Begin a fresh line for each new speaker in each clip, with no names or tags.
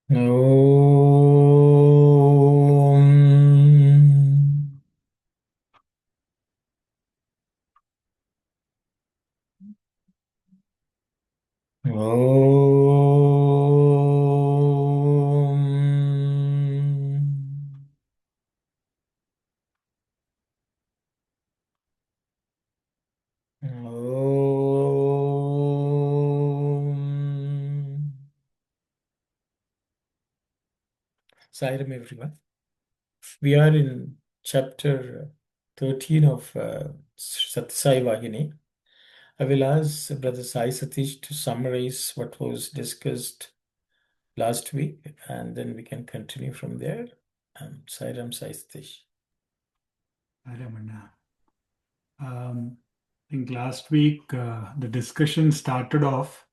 Om. Om. Om. Sairam, everyone. We are in chapter 13 of Sathya Sai Vahini. I will ask Brother Sai Satish to summarize what was discussed last week, and then we can continue from there. Sairam Sai Satish.
Ramana. I think last week the discussion started off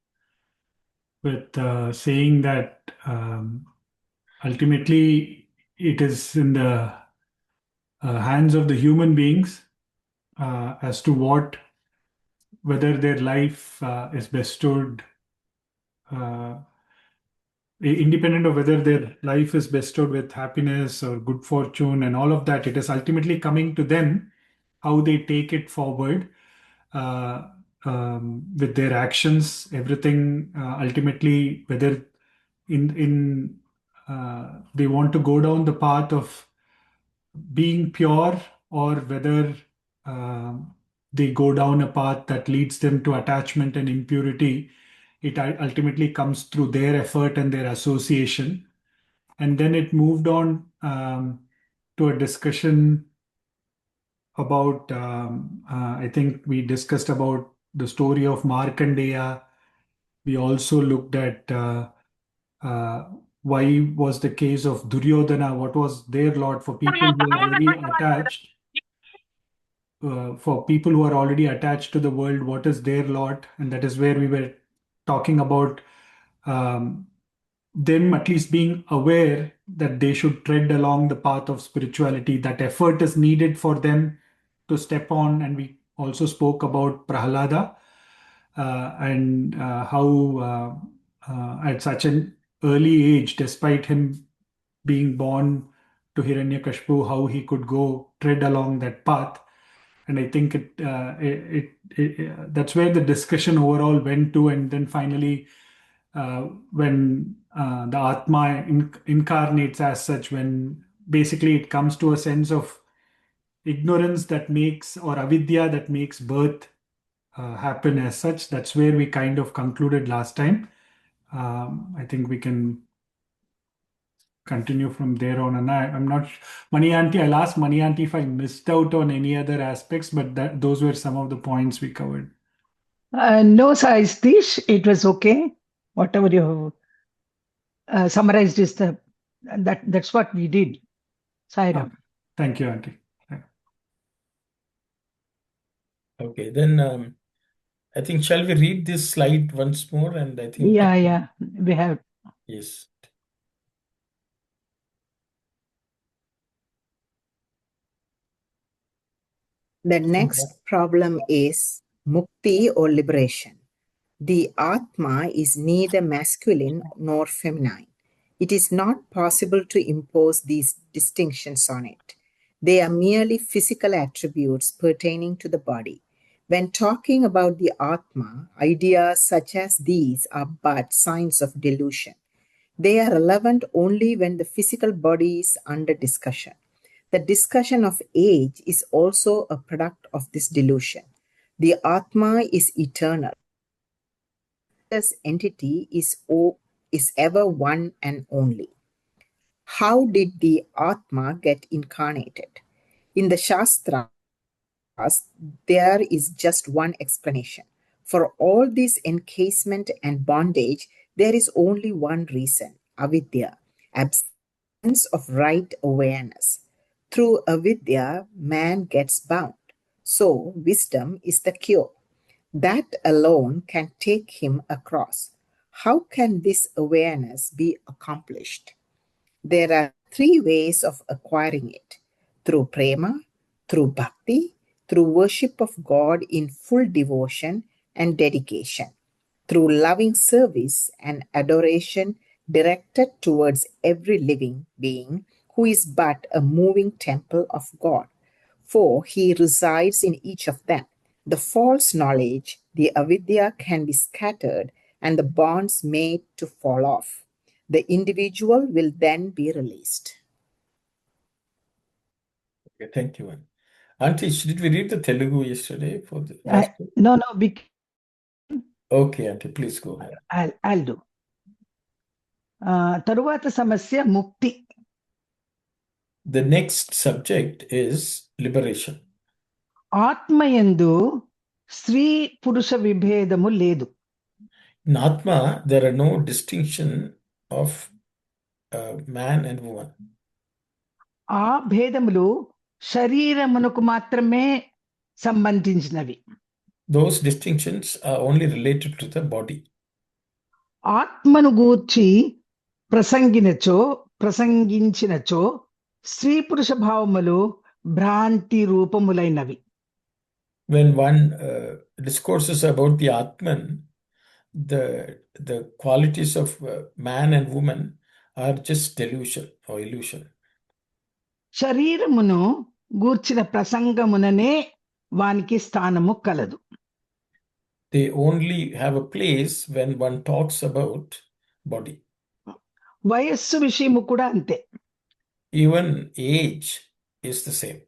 with saying that ultimately it is in the hands of the human beings as to whether their life is bestowed, uh, independent of whether their life is bestowed with happiness or good fortune and all of that. It is ultimately coming to them how they take it forward uh, with their actions, everything ultimately, whether in they want to go down the path of being pure or whether they go down a path that leads them to attachment and impurity. It ultimately comes through their effort and their association. And then it moved on to a discussion about, I think we discussed about the story of Markandeya. We also looked at uh, why was the case of Duryodhana, what was their lot for people who are already attached. For people who are already attached to the world, what is their lot? And that is where we were talking about um, them at least being aware that they should tread along the path of spirituality, that effort is needed for them to step on. And we also spoke about Prahalada and how at such an early age, despite him being born to Hiranyakashipu, how he could go tread along that path. And I think that's where the discussion overall went to. And then finally, when the Atma incarnates as such, when basically it comes to a sense of ignorance that makes, or avidya that makes birth happen as such. That's where we kind of concluded last time. I think we can continue from there on. And I'm not, Mani Aunty, I'll ask Mani Aunty if I missed out on any other aspects, but those were some of the points we covered.
No size dish. It was okay. Whatever you summarized is that's what we did. Sairam.
Thank you, Aunty.
Okay, then I think shall we read this slide once more? And I think
Yeah, we have.
yes.
The next problem is mukti or liberation. The Atma is neither masculine nor feminine. It is not possible to impose these distinctions on it. They are merely physical attributes pertaining to the body. When talking about the Atma, ideas such as these are but signs of delusion. They are relevant only when the physical body is under discussion. The discussion of age is also a product of this delusion. The Atma is eternal. This entity is ever one and only. How did the Atma get incarnated? In the Shastras, there is just one explanation. For all this encasement and bondage, there is only one reason: avidya, absence of right awareness. Through avidya, man gets bound. So, wisdom is the cure. That alone can take him across. How can this awareness be accomplished? There are three ways of acquiring it: through prema, through bhakti, through worship of God in full devotion and dedication, through loving service and adoration directed towards every living being who is but a moving temple of God, for he resides in each of them. The false knowledge, the avidya, can be scattered and the bonds made to fall off. The individual will then be released.
Okay, thank you. Auntie, did we read the Telugu yesterday for the last?
No,
Okay, Auntie, please go ahead.
I'll do. తరువాత సమస్య ముక్తి.
The next subject is liberation.
ఆత్మయందు స్త్రీ పురుష విభేదము లేదు.
In Atma, there are no distinction of man and woman.
ఆ భేదములు శరీరమునకు మాత్రమే సంబంధించినవి.
Those distinctions are only related to the body.
ఆత్మను గూర్చి ప్రసంగించినచో స్త్రీ పురుష భావములు భ్రాంతి రూపములైనవి.
When one discourses about the Atman, the qualities of man and woman are just delusion or illusion.
శరీరమును గూర్చిన ప్రసంగముననే వానికి స్థానము కలదు.
They only have a place when one talks about body.
వయస్సు విషయము కూడా అంతే.
Even age is the same.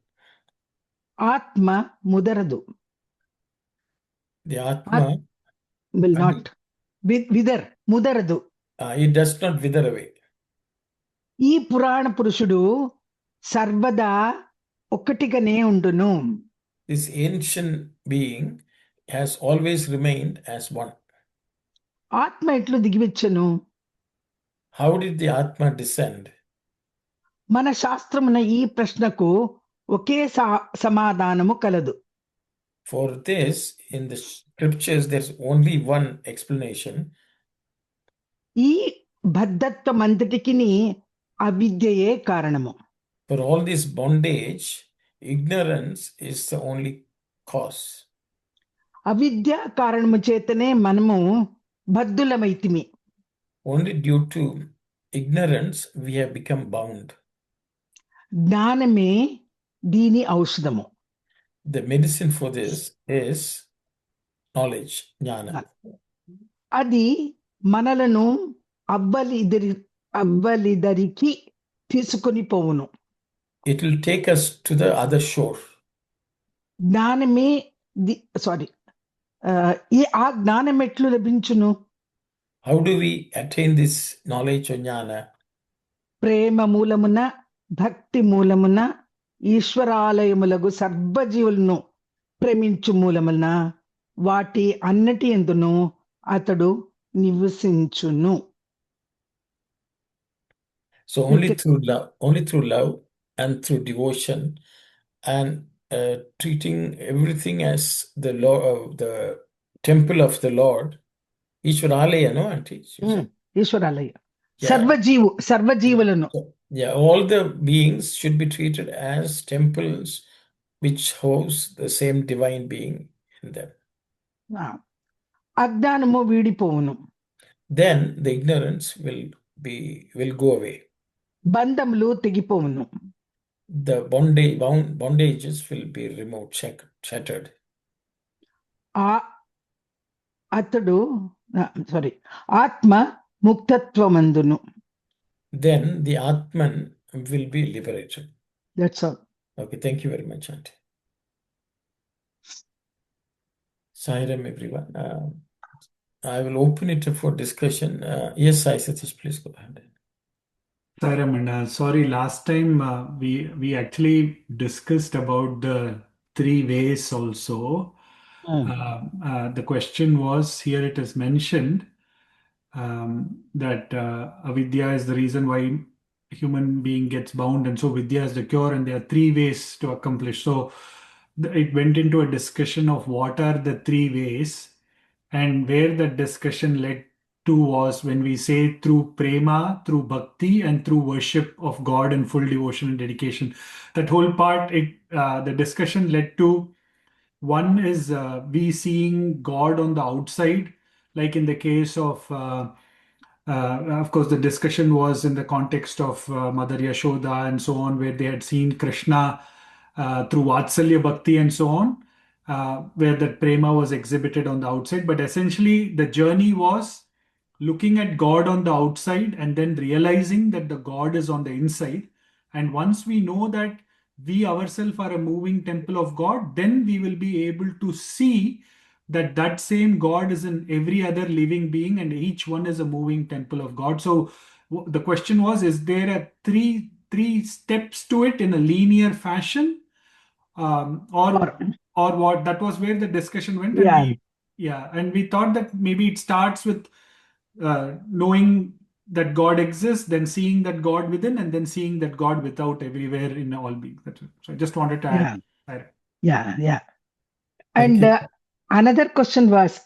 ఆత్మ ముదరదు.
The Atma
will not ముదరదు.
It does not wither away.
ఈ పురాణ పురుషుడు సర్వదా ఒక్కటిగానే ఉండును.
This ancient being has always remained as one.
ఆత్మ ఎట్లు దిగివచ్చును?
How did the Atma descend?
మన శాస్త్రమున ఈ ప్రశ్నకు ఒకే సమాధానము కలదు.
For this, in the scriptures, there's only one explanation.
ఈ బద్ధత్వమంతటికి అవిద్యయే కారణము.
For all this bondage, ignorance is the only cause.
అవిద్య కారణము చేతనే మనము బద్ధులమైతిమి.
Only due to ignorance we have become bound.
జ్ఞానమే దీని ఔషధము.
The medicine for this is knowledge, jnana.
అది మనలను అవ్వలిదరికి తీసుకొని పోవును.
It will take us to the other shore.
జ్ఞానమే ఆ జ్ఞానం ఎట్లు లభించును?
How do we attain this knowledge or jnana?
ప్రేమ మూలమున, భక్తి మూలమున, ఈశ్వరాలయములకు సర్వజీవులను ప్రేమించు మూలమున, వాటి అన్నిటి యందును అతడు నివసించును.
So only through love and through devotion and treating everything as the temple of the Lord. Ishwaralaya, no, Auntie?
ఈశ్వరాలయ
Yeah.
సర్వజీవులను.
Yeah, all the beings should be treated as temples which house the same divine being in them.
అజ్ఞానము వీడిపోవును.
Then the ignorance will go away.
బంధములు తెగిపోవును.
The bondages will be removed, shattered.
ఆత్మ ముక్తత్వమందును.
Then the Atman will be liberated.
That's all.
Okay, thank you very much, Auntie. Sairam, everyone. I will open it for discussion. Yes, Sai Satish, please go ahead.
Sairam, and sorry, last time we actually discussed about the three ways also. The question was, here it is mentioned that avidya is the reason why human being gets bound, and so vidya is the cure, and there are three ways to accomplish. So it went into a discussion of what are the three ways, and where the discussion led to was when we say through prema, through bhakti, and through worship of God and full devotion and dedication. That whole part, the discussion led to, one is we seeing God on the outside, like in the case of Of course, the discussion was in the context of Mother Yashoda and so on, where they had seen Krishna through Vatsalya Bhakti and so on, where that prema was exhibited on the outside. But essentially, the journey was looking at God on the outside and then realizing that the God is on the inside. And once we know that we ourselves are a moving temple of God, then we will be able to see that that same God is in every other living being, and each one is a moving temple of God. So the question was, is there a three steps to it in a linear fashion, or
Or,
what? That was where the discussion went, and
yeah,
we thought that maybe it starts with knowing that God exists, then seeing that God within, and then seeing that God without everywhere in all beings. That's it. So I just wanted to
yeah,
add.
yeah.
Thank
And
you.
another question was,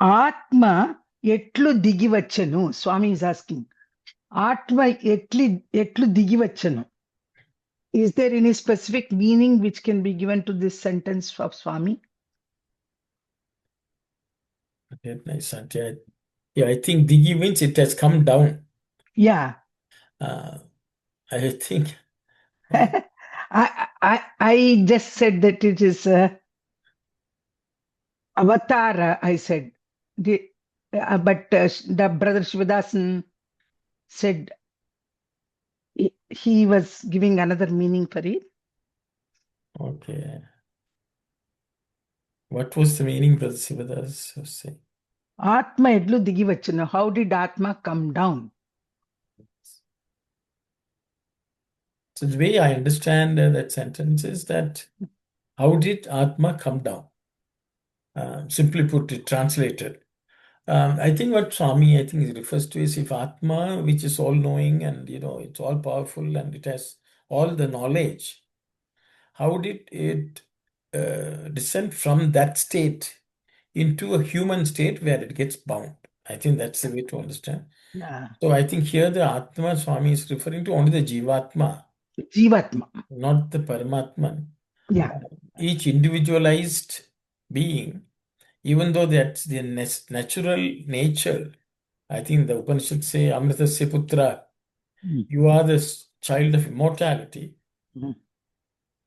Atma etlu digivachanu? Swami is asking, Atma etlu digivachanu. Is there any specific meaning which can be given to this sentence of Swami?
Okay, nice, Sathya. Yeah, I think Digi means it has come down.
Yeah.
I think. uh,
I just said that it is avatar, I said. But the brother Shivadasan said he was giving another meaning for it.
Okay. What was the meaning, Brother Sivadas was saying?
Atma edlu digivachana. How did Atma come down?
So the way I understand that sentence is that how did Atma come down? Simply put, it translated. I think what Swami, I think, refers to is if Atma, which is all knowing and it's all powerful and it has all the knowledge, how did it descend from that state into a human state where it gets bound? I think that's the way to understand.
Yeah.
So I think here the Atma Swami is referring to only the Jivatma,
Jivatma.
not the Paramatman.
Yeah.
Each individualized being, even though that's their natural nature, I think the Upanishads say, Amritasya Putra, you are the child of immortality.
Mhm.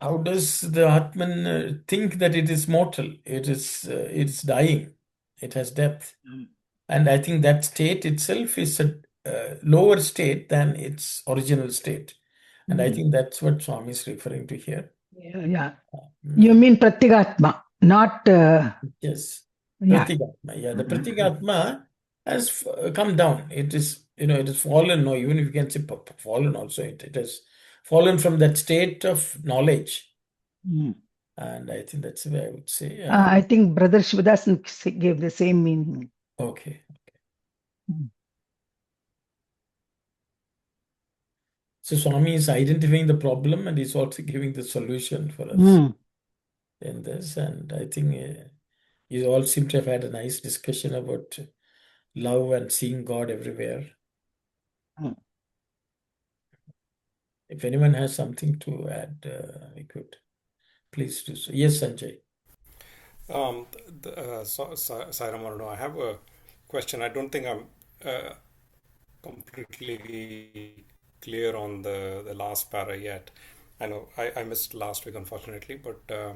How does the Atman think that it is mortal? It's dying. It has depth. And I think that state itself is a lower state than its original state. And I think that's what Swami is referring to here.
Yeah. You mean Pratigatma, not.
Yes.
Yeah.
Pratigatma. Yeah, the Pratigatma has come down. It is, it has fallen. No, even if you can say fallen also, it has fallen from that state of knowledge. And I think that's the way I would say.
I think Brother Shivadasan gave the same meaning.
Okay. So Swami is identifying the problem and he's also giving the solution for us in this. And I think you all seem to have had a nice discussion about love and seeing God everywhere. If anyone has something to add, we could please do so. Yes, Sanjay.
Sai Ramanujan, I have a question. I don't think I'm completely clear on the last para yet. I know I missed last week, unfortunately, but I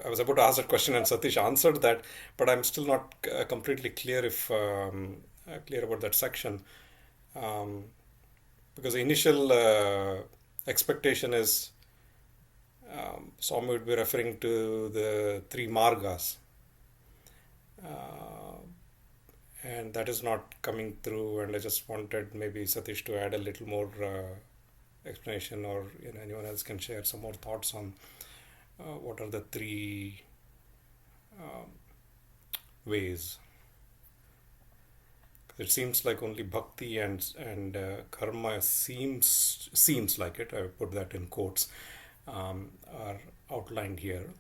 was about to ask that question and Satish answered that, but I'm still not completely clear clear about that section. Because the initial expectation is Swami would be referring to the three margas. And that is not coming through, and I just wanted maybe Satish to add a little more explanation, or anyone else can share some more thoughts on what are the three ways. It seems like only bhakti and karma seems like it. I put that in quotes, are outlined here.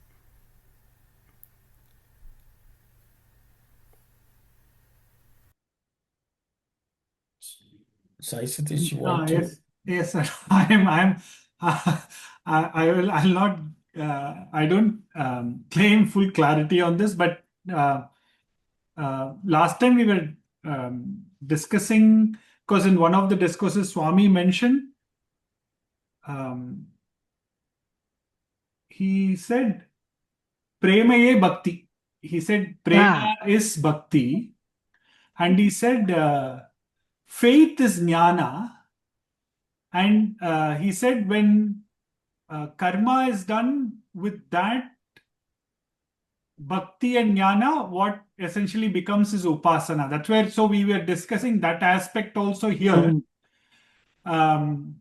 Sai Satish, you want to?
Yes, I'll not, I don't claim full clarity on this, but last time we were discussing, because in one of the discourses Swami mentioned, he said premaye bhakti. He said prema is bhakti, and he said faith is jnana, and he said when karma is done with that bhakti and jnana, what essentially becomes is upasana. That's where, so we were discussing that aspect also here. And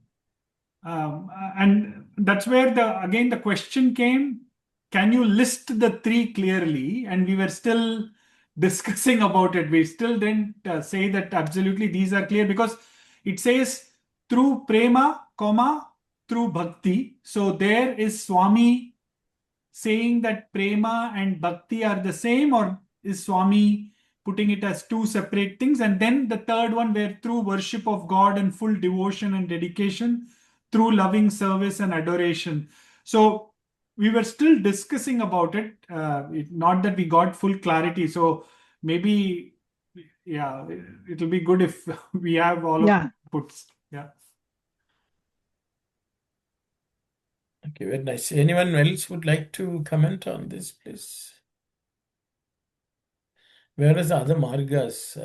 that's where again the question came, can you list the three clearly? And we were still discussing about it. We still didn't say that absolutely these are clear, because it says through prema, comma, through bhakti. So there is Swami saying that prema and bhakti are the same, or is Swami putting it as two separate things? And then the third one, where through worship of God and full devotion and dedication, through loving service and adoration. So we were still discussing about it, not that we got full clarity. So maybe, yeah, it'll be good if we have all of the inputs. Yeah.
Okay, very nice. Anyone else would like to comment on this, please? Where does the other margas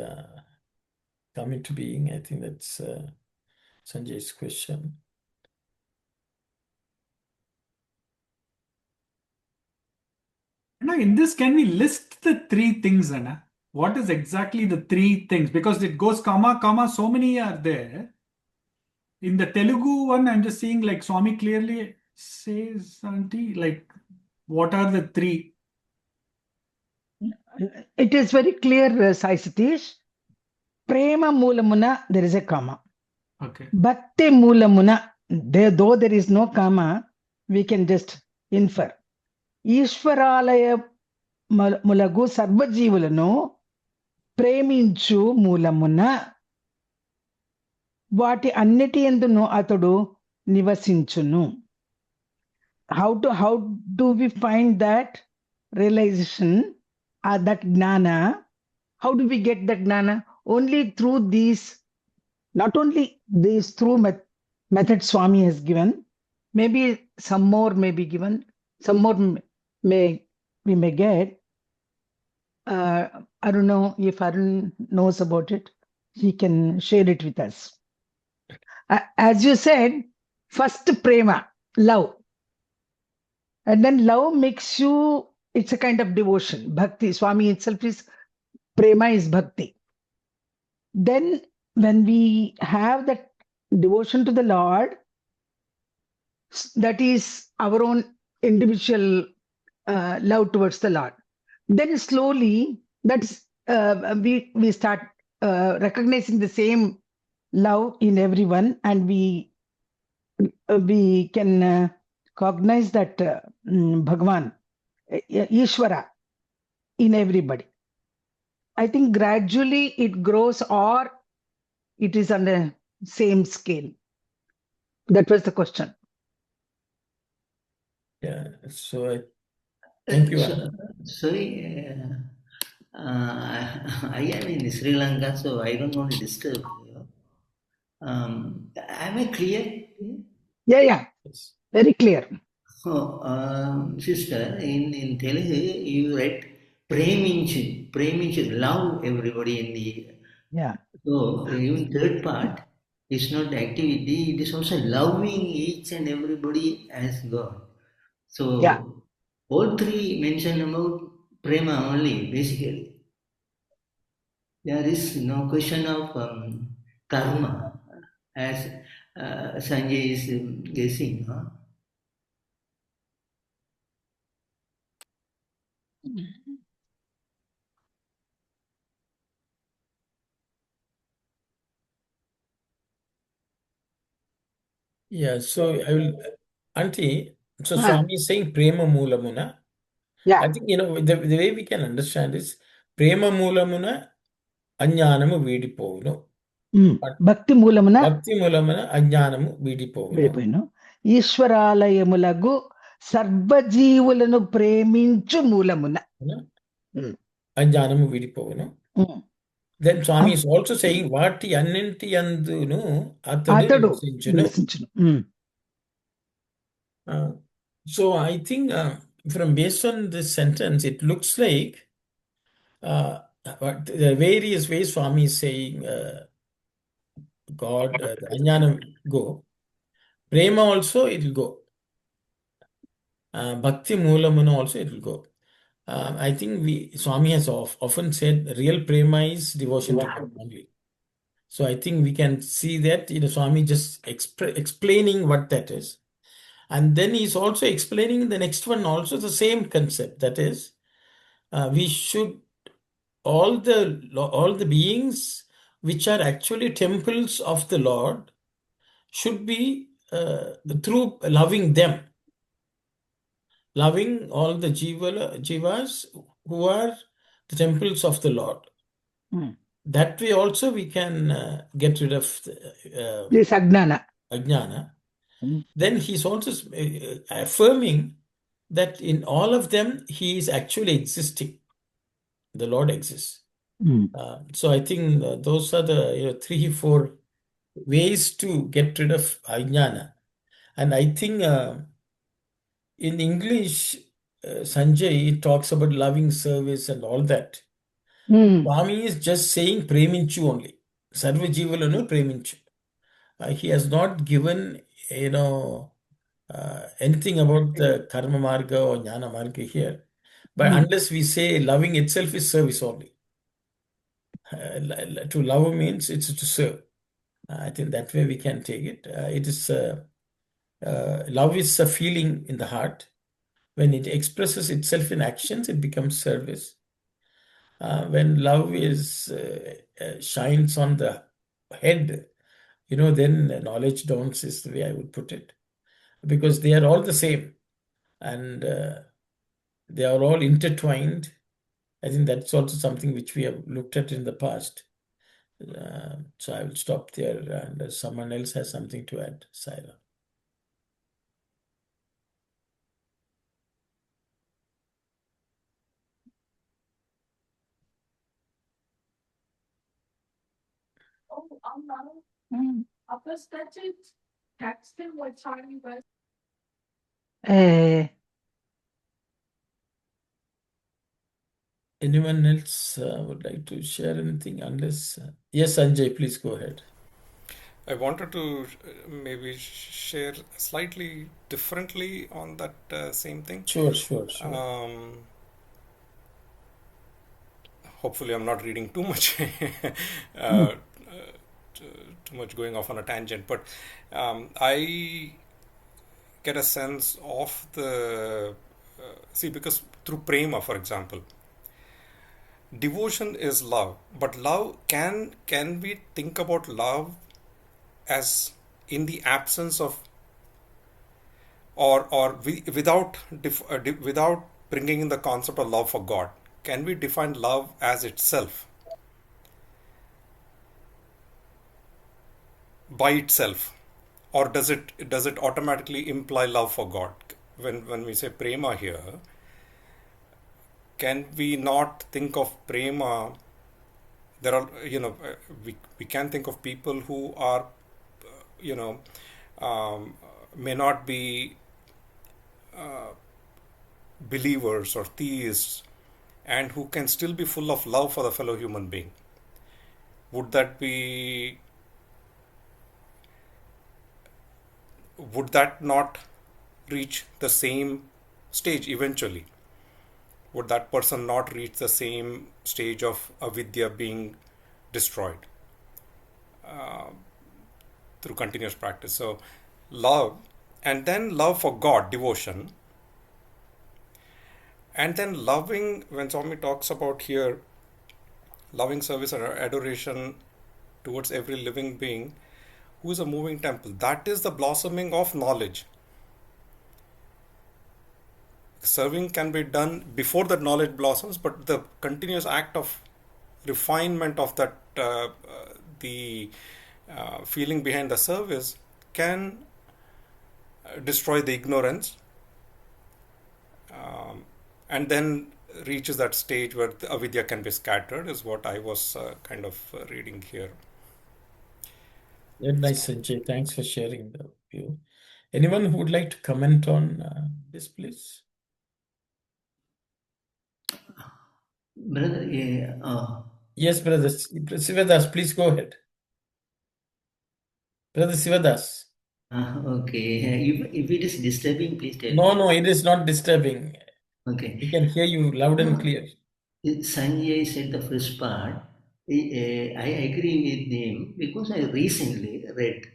come into being? I think that's Sanjay's question.
Now, in this, can we list the three things, Anna? What is exactly the three things? Because it goes comma, comma, so many are there. In the Telugu one, I'm just seeing like Swami clearly says, Auntie, like, what are the three?
It is very clear, Sai Satish. Prema Moolamuna, there is a comma.
Okay.
Bhakti Moolamuna, though there is no comma, we can just infer. Ishwaralaya Mulagu Sarvajivulanu Preminchu Moolamuna Vati Anniti Enduno Atadu Nivasinchunu. How do we find that realization, that gnana? How do we get that gnana? Only through these, not only these through method Swami has given, maybe some more may be given, some more we may get. I don't know if Arun knows about it. He can share it with us. As you said, first prema, love. And then love makes you, it's a kind of devotion. Bhakti, Swami itself is, prema is bhakti. Then when we have that devotion to the Lord, that is our own individual love towards the Lord. Then slowly, that's we start recognizing the same love in everyone, and we can cognize that Bhagawan, Ishvara, in everybody. I think gradually it grows, or it is on the same scale. That was the question.
Yeah, so thank you.
Sorry, I am in Sri Lanka, so I don't want to disturb you. Am I clear?
Yeah.
Yes.
Very clear.
Oh, sister, in Telugu, you read preminchu, love everybody in the.
Yeah.
So, even third part is not activity, it is also loving each and everybody as God. So,
Yeah.
all three mention about prema only, basically. There is no question of karma, as Sanjay is guessing. Huh?
Yeah, so I will, Auntie, so Swami is saying Prema Moolamuna.
Yeah.
I think, the way we can understand is Prema Moolamuna Ajnanamu Vidipovunu.
Bhakti Moolamuna.
Bhakti Moolamuna Ajnanamu Vidipovunu.
ఈశ్వరాలయములగు సర్వజీవులను ప్రేమించు మూలమున.
Ajnanamu Vidipovunu. then Swami is also saying, Vati Annanti Andunu Atadu
అతడు
Nivasinchunu.
నివసించును.
So I think from based on this sentence, it looks like the various ways Swami is saying God, the Ajnana go. Prema also it will go. Bhakti Moolamana also it will go. I think Swami has often said real prema is devotion to God only. So I think we can see that Swami just explaining what that is. And then he's also explaining the next one also the same concept. That is, we should all the beings which are actually temples of the Lord should be through loving them, loving all the jivas who are the temples of the Lord. That way also we can get rid of
this అజ్ఞాన.
ajnana. Then he's also affirming that in all of them he is actually existing. The Lord exists. So I think those are the 3-4 ways to get rid of ajnana. And I think in English, Sanjay talks about loving service and all that. Swami is just saying preminchu only. Sarva jivalanu preminchu. He has not given, anything about the karma marga or jnana marga here. But unless we say loving itself is service only. To love means it's to serve. I think that way we can take it. It is love is a feeling in the heart. When it expresses itself in actions, it becomes service. When love is shines on the head, then knowledge dawns is the way I would put it, because they are all the same, and they are all intertwined. I think that's also something which we have looked at in the past. So I will stop there, and someone else has something to add. Saira. Anyone else would like to share anything? Unless yes, Sanjay, please go ahead.
I wanted to maybe share slightly differently on that same thing.
Sure.
Hopefully I'm not reading too much too much going off on a tangent, but I get a sense of the because through prema, for example, devotion is love, but love can we think about love as in the absence of without bringing in the concept of love for God? Can we define love as itself, by itself, or does it automatically imply love for God? When we say prema here, can we not think of prema? There are we can think of people who are may not be believers or theists, and who can still be full of love for the fellow human being. Would that not reach the same stage eventually? Would that person not reach the same stage of avidya being destroyed through continuous practice? So love, and then love for God, devotion, and then loving, when Swami talks about here loving service and adoration towards every living being who is a moving temple, that is the blossoming of knowledge. Serving can be done before that knowledge blossoms, but the continuous act of refinement of that the feeling behind the service can destroy the ignorance, and then reaches that stage where the avidya can be scattered, is what I was kind of reading here.
Very nice, Sanjay. Thanks for sharing the view. Anyone who would like to comment on this, please?
Brother,
Yes, brother Sivadas, please go ahead. Brother Sivadas.
okay. If it is disturbing, please tell
No,
me.
no, it is not disturbing.
Okay.
We can hear you loud and clear.
Sanjay said the first part. I agree with him because I recently read.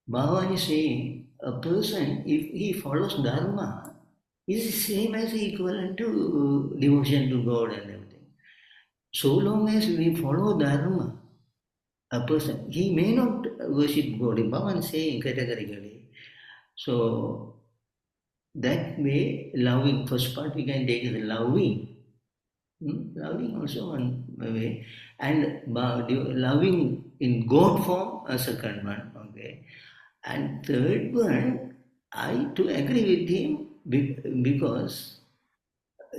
Bhagawan is saying a person, if he follows Dharma, is the same as equivalent to devotion to God and everything. So long as we follow Dharma, a person, he may not worship God. Bhagavan is saying categorically. So that way, loving, first part we can take as loving. Loving also one way, and loving in God form a second one, okay. And third one, I to agree with him because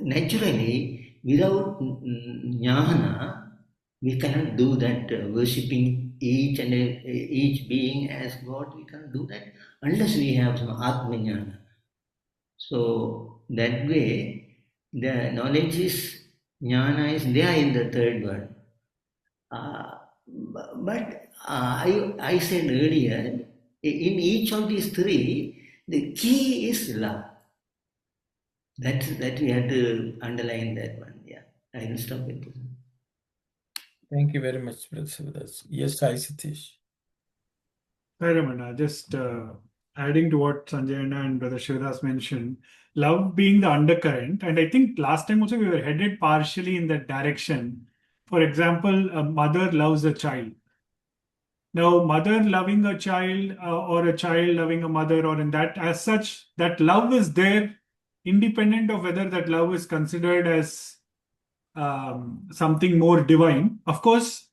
naturally without jnana we cannot do that worshipping each and each being as God. We cannot do that unless we have some atma jnana. So that way, the knowledge is jnana is there in the third one. But I said earlier, in each of these three, the key is love. That we have to underline that one. Yeah, I will stop with this.
Thank you very much, Brother Sivadas. Yes, Sai Satish.
Hi, Ramana. Just adding to what Sanjay and Brother Shivadas mentioned, love being the undercurrent. And I think last time also we were headed partially in that direction. For example, a mother loves a child. Now, mother loving a child or a child loving a mother, or in that, as such, that love is there independent of whether that love is considered as something more divine. Of course,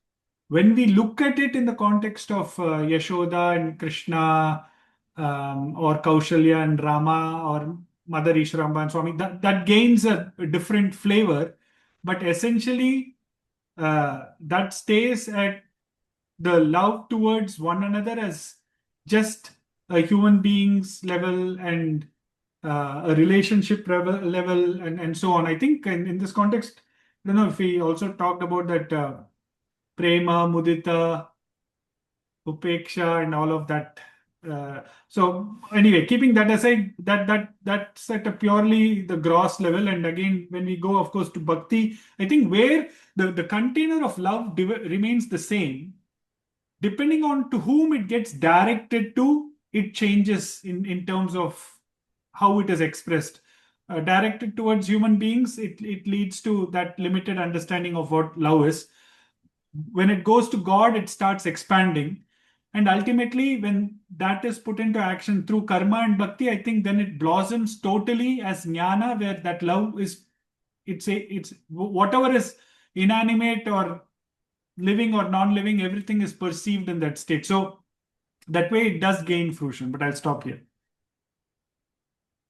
when we look at it in the context of Yashoda and Krishna, or Kaushalya and Rama, or Mother Ishwaramba and Swami, that gains a different flavor. But essentially, that stays at the love towards one another as just a human being's level and a relationship level and so on. I think in this context, I don't know if we also talked about that prema, mudita, upeksha, and all of that. So anyway, keeping that aside, that's at a purely the gross level. And again, when we go, of course, to bhakti, I think where the container of love remains the same, depending on to whom it gets directed to, it changes in terms of how it is expressed. Directed towards human beings, it leads to that limited understanding of what love is. When it goes to God, it starts expanding. And ultimately, when that is put into action through karma and bhakti, I think then it blossoms totally as jnana, where that love is, it's whatever is inanimate or living or non-living, everything is perceived in that state. So that way it does gain fruition. But I'll stop here.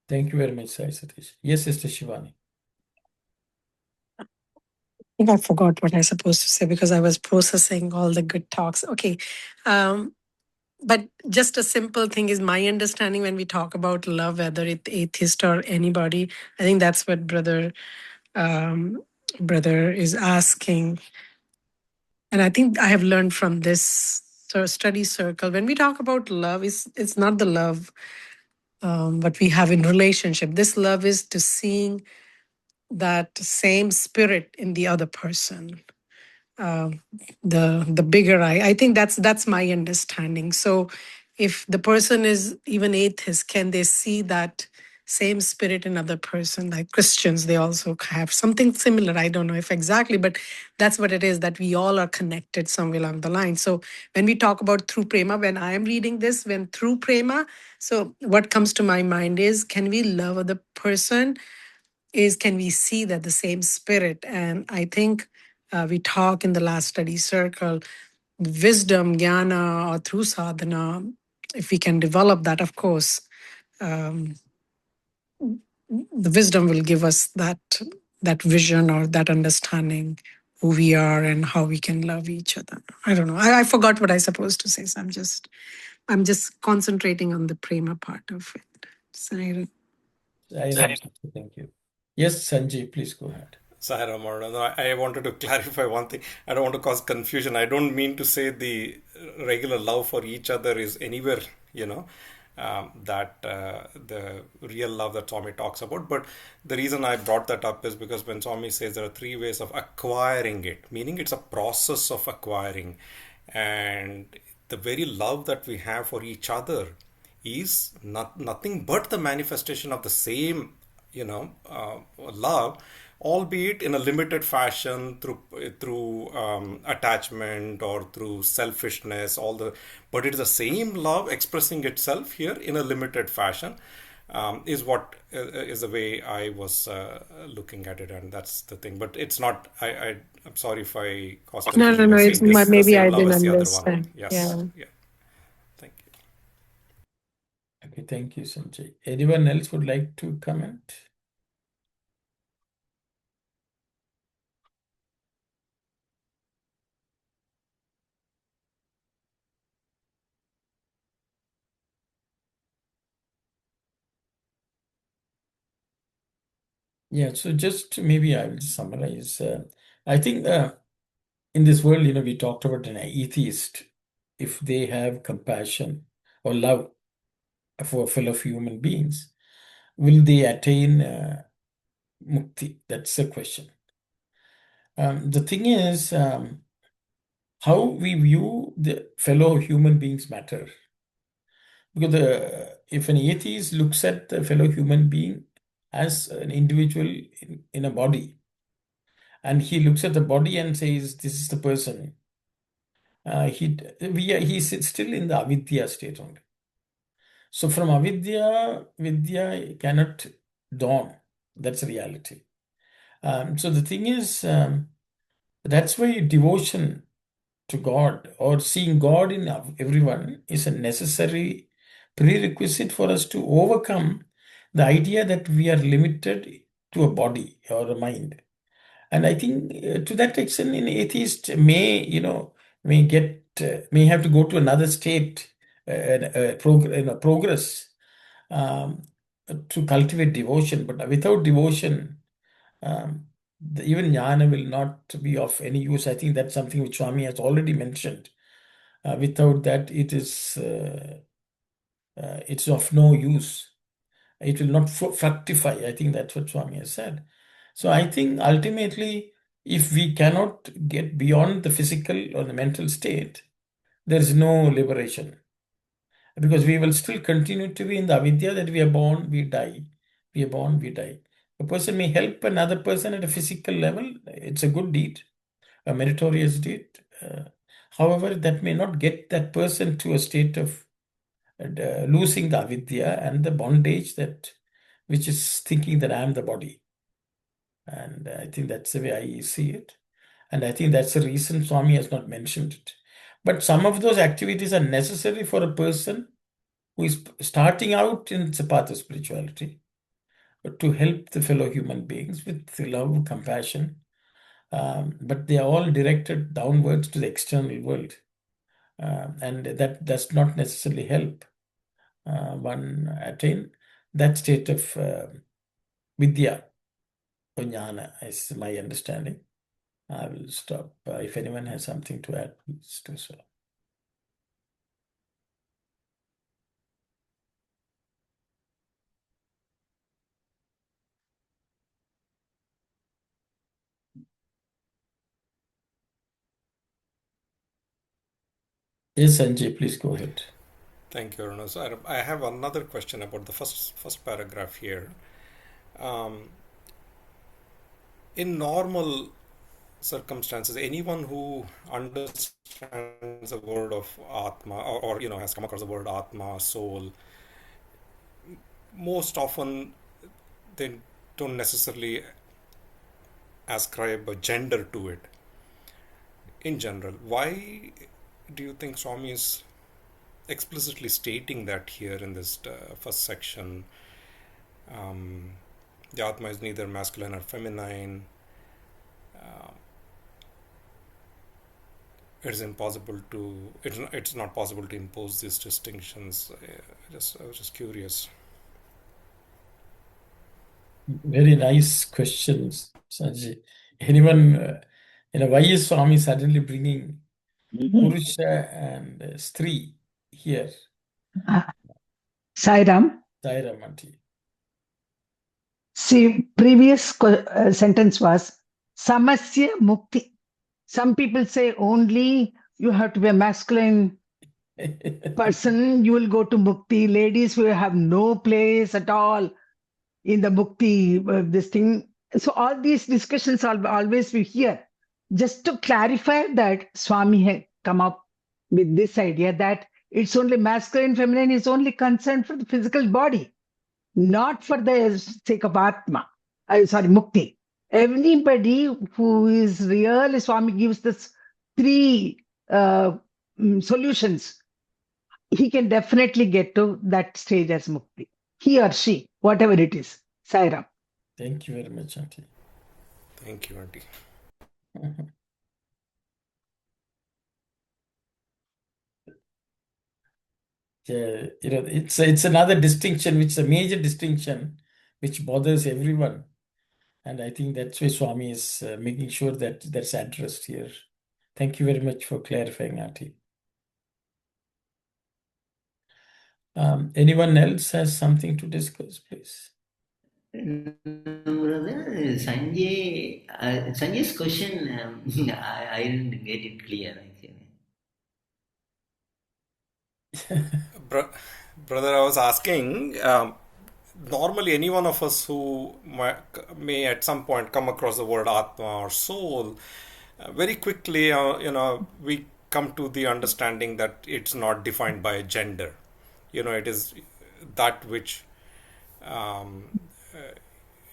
Thank you very much, Sai Satish. Yes, Sister Shivani.
I think I forgot what I was supposed to say because I was processing all the good talks. Okay. But just a simple thing is my understanding when we talk about love, whether it's atheist or anybody, I think that's what brother is asking. And I think I have learned from this study circle. When we talk about love, it's not the love what we have in relationship. This love is to seeing that same spirit in the other person. The bigger I think that's my understanding. So if the person is even atheist, can they see that same spirit in other person? Like Christians, they also have something similar. I don't know if exactly, but that's what it is, that we all are connected somewhere along the line. So when we talk about through prema, when I am reading this, when through prema, so what comes to my mind is, can we love other person? Can we see that the same spirit? And I think we talk in the last study circle, wisdom, jnana, or through sadhana, if we can develop that, of course, the wisdom will give us that that vision or that understanding who we are and how we can love each other. I don't know. I forgot what I supposed to say. So I'm just concentrating on the prema part of it. Sai
Ram, thank you. Yes, Sanjay, please go ahead.
Sairam, no, I wanted to clarify one thing. I don't want to cause confusion. I don't mean to say the regular love for each other is anywhere, that the real love that Swami talks about. But the reason I brought that up is because when Swami says there are three ways of acquiring it, meaning it's a process of acquiring. And the very love that we have for each other is nothing but the manifestation of the same love, albeit in a limited fashion through attachment or through selfishness, but it is the same love expressing itself here in a limited fashion, is what is the way I was looking at it, and that's the thing. But it's not. I'm sorry if I caused confusion.
No.
You're
It's
saying this is the
maybe
same
I
love
didn't
as the other one.
understand.
Yes.
Yeah.
Thank you.
Okay, thank you, Sanjay. Anyone else would like to comment? Yeah, so just maybe I will summarize. I think in this world, we talked about an atheist, if they have compassion or love for fellow human beings, will they attain mukti? That's the question. The thing is, how we view the fellow human beings matter. Because if an atheist looks at the fellow human being as an individual in a body, and he looks at the body and says, this is the person, he's still in the avidya state only. So from avidya, vidya cannot dawn. That's reality. So the thing is, that's why devotion to God or seeing God in everyone is a necessary prerequisite for us to overcome the idea that we are limited to a body or a mind. And I think to that extent, an atheist may have to go to another state, progress to cultivate devotion. But without devotion, even jnana will not be of any use. I think that's something which Swami has already mentioned. Without that, it's of no use. It will not fructify. I think that's what Swami has said. So I think ultimately, if we cannot get beyond the physical or the mental state, there is no liberation. Because we will still continue to be in the avidya that we are born, we die. We are born, we die. A person may help another person at a physical level. It's a good deed, a meritorious deed. However, that may not get that person to a state of losing the avidya and the bondage which is thinking that I am the body. And I think that's the way I see it. And I think that's the reason Swami has not mentioned it. But some of those activities are necessary for a person who is starting out in the path of spirituality, but to help the fellow human beings with love, compassion. But they are all directed downwards to the external world. And that does not necessarily help one attain that state of vidya or jnana, is my understanding. I will stop. If anyone has something to add, please do so. Yes, Sanjay, please go ahead.
Thank you, Aruna. So I have another question about the first paragraph here. In normal circumstances, anyone who understands the word of Atma or has come across the word Atma, soul, most often they don't necessarily ascribe a gender to it. In general, why do you think Swami is explicitly stating that here in this first section? the Atma is neither masculine or feminine. It's not possible to impose these distinctions. I was just curious.
Very nice questions, Sanjay. Anyone, why is Swami suddenly bringing Purusha and Stri here?
Sai Ram.
Sai Ram Aunty.
See, previous sentence was Samasya Mukti. Some people say only you have to be a masculine person, you will go to Mukti. Ladies will have no place at all in the Mukti, this thing. So all these discussions always we hear. Just to clarify that, Swami had come up with this idea that it's only masculine, feminine is only concerned for the physical body, not for the sake of Atma. Mukti. Anybody who is real, Swami gives this three solutions. He can definitely get to that stage as Mukti. He or she, whatever it is. Sai Ram.
Thank you very much, Auntie.
Thank you, Auntie.
Yeah, it's another distinction, which is a major distinction, which bothers everyone. And I think that's why Swami is making sure that that's addressed here. Thank you very much for clarifying, Auntie. Anyone else has something to discuss, please?
No, brother, Sanjay's question, I didn't get it clear, actually.
Brother, I was asking, normally any one of us who may at some point come across the word Atma or soul, very quickly, we come to the understanding that it's not defined by gender. It is that which,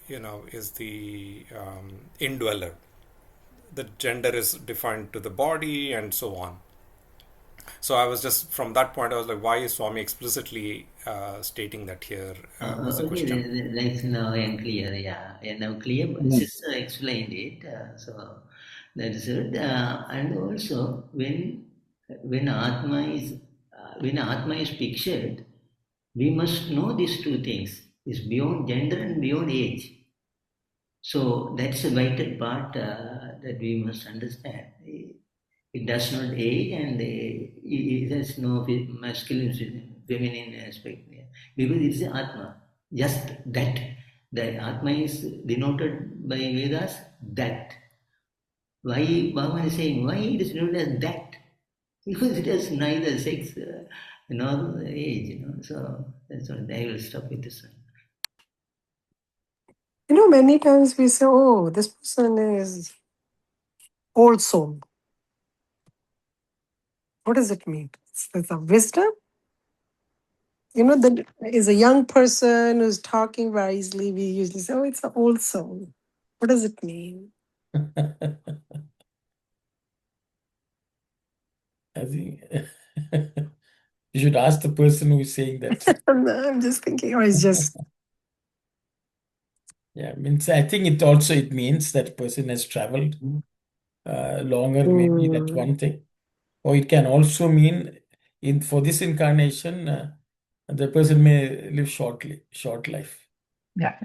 is the indweller. The gender is defined to the body and so on. So I was just, from that point, I was like, why is Swami explicitly stating that here? Was the question.
That's now I'm clear, yeah. Now clear, but sister explained it, so that is it. And also, when Atma is pictured, we must know these two things. It's beyond gender and beyond age. So that's a vital part that we must understand. It does not age, and it has no masculine, feminine aspect. Because it's the Atma. Just that. The Atma is denoted by Vedas, that. Why Bhagawan is saying, why it is denoted as that? Because it has neither sex nor age. So that's what I will stop with this one.
Many times we say, oh, this person is old soul. What does it mean? It's a wisdom? That is a young person who's talking wisely. We usually say, oh, it's an old soul. What does it mean?
I think you should ask the person who is saying that.
I'm just thinking, or it's just.
Yeah, I think it means that person has traveled longer, maybe that's one thing. Or it can also mean for this incarnation, the person may live short life.
Yeah.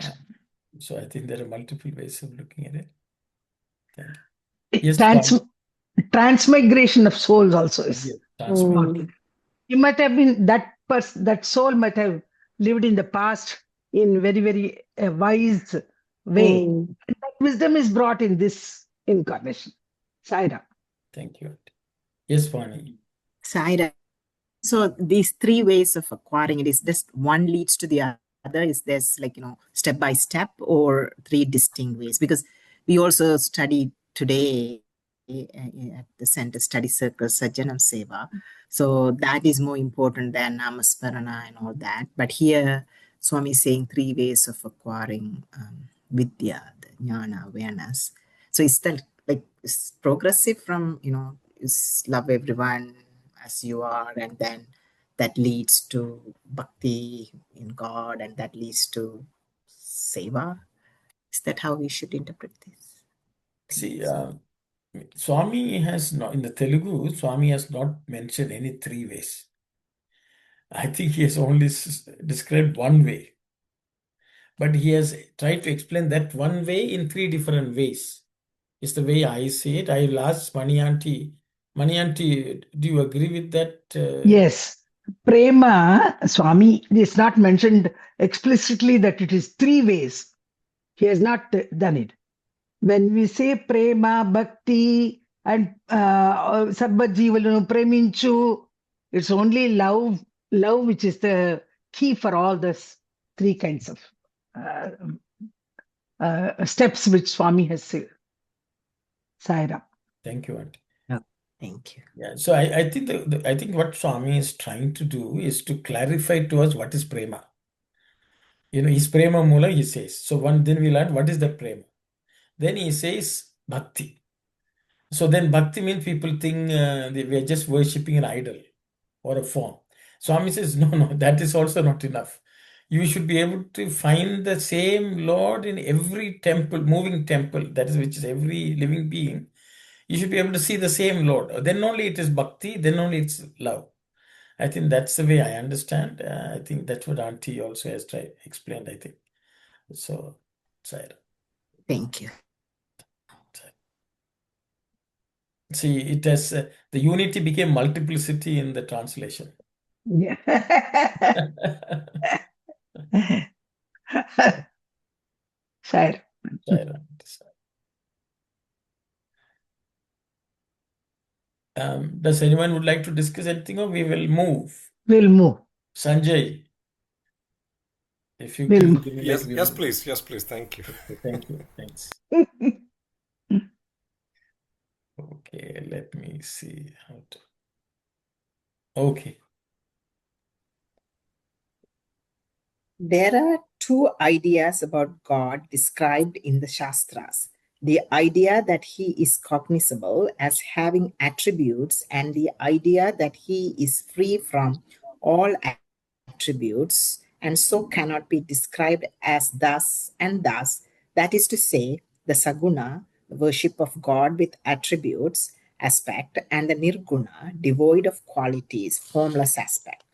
So I think there are multiple ways of looking at it. Thank you.
Yes, transmigration of souls also is.
Yes,
He might have been that soul might have lived in the past in very, very wise way. And that wisdom is brought in this incarnation. Sai Ram.
Thank you. Yes, Vani.
Sai Ram. So these three ways of acquiring it is just one leads to the other. Is there's step by step or three distinct ways? Because we also studied today at the center study circle Sajjanam Seva. So that is more important than Namasmarana and all that. But here Swami is saying three ways of acquiring Vidya, the Jnana, awareness. So it's still it's progressive from, is love everyone as you are, and then that leads to bhakti in God, and that leads to seva. Is that how we should interpret this?
See, Swami has not, in the Telugu, Swami has not mentioned any three ways. I think he has only described one way. But he has tried to explain that one way in three different ways. Is the way I see it. I will ask Mani Aunty. Mani Aunty, do you agree with that?
Yes. Prema, Swami is not mentioned explicitly that it is three ways. He has not done it. When we say prema, bhakti, and sarva jivalanu preminchu, it's only love which is the key for all this three kinds of steps which Swami has said. Saira.
Thank you, Aunty.
Thank you.
Yeah, so I think I think what Swami is trying to do is to clarify to us what is prema. His prema mula, he says. So then we learn what is the prema. Then he says bhakti. So then bhakti means people think we are just worshipping an idol or a form. Swami says, no, that is also not enough. You should be able to find the same Lord in every temple, moving temple, that is which is every living being. You should be able to see the same Lord. Then only it is bhakti, then only it's love. I think that's the way I understand. I think that's what Auntie also has explained, I think. So, Saira.
Thank you.
See, it has the unity became multiplicity in the translation.
Yeah. Saira.
Saira. Does anyone would like to discuss anything, or we will move?
We'll move.
Sanjay, if you
We'll
give
move.
me
Yes, yes, please. Yes, please. Thank you.
Thank you. Thanks. Okay, let me see how to. Okay.
There are two ideas about God described in the Shastras. The idea that he is cognizable as having attributes, and the idea that he is free from all attributes and so cannot be described as thus and thus. That is to say, the Saguna, the worship of God with attributes aspect, and the Nirguna, devoid of qualities, formless aspect.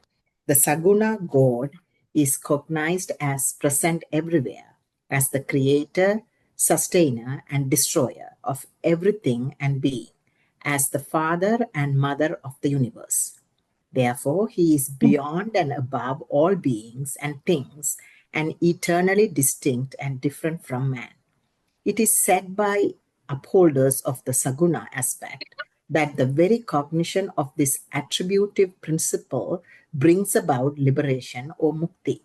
The Saguna God is cognized as present everywhere, as the creator, sustainer, and destroyer of everything and being, as the father and mother of the universe. Therefore, he is beyond and above all beings and things, and eternally distinct and different from man. It is said by upholders of the Saguna aspect that the very cognition of this attributive principle brings about liberation or mukti.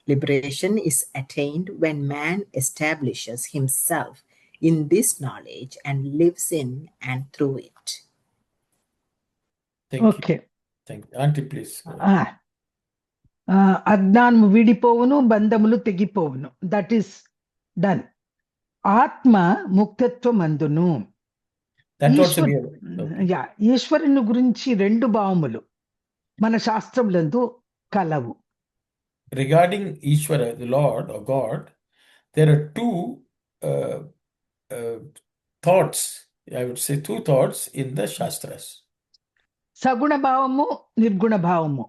Liberation is attained when man establishes himself in this knowledge and lives in and through it.
Thank you.
Okay.
Thank you. Auntie, please. Go ahead.
అజ్ఞానము విడిపోవును బంధములు తెగిపోవును. That is done. ఆత్మ ముక్తత్వమందును.
That also we have. Okay.
ఈశ్వరుని గురించి రెండు భావములు మన శాస్త్రములందు కలవు.
Regarding Ishvara, the Lord or God, there are two thoughts. I would say two thoughts in the Shastras.
సగుణ భావము, నిర్గుణ భావము.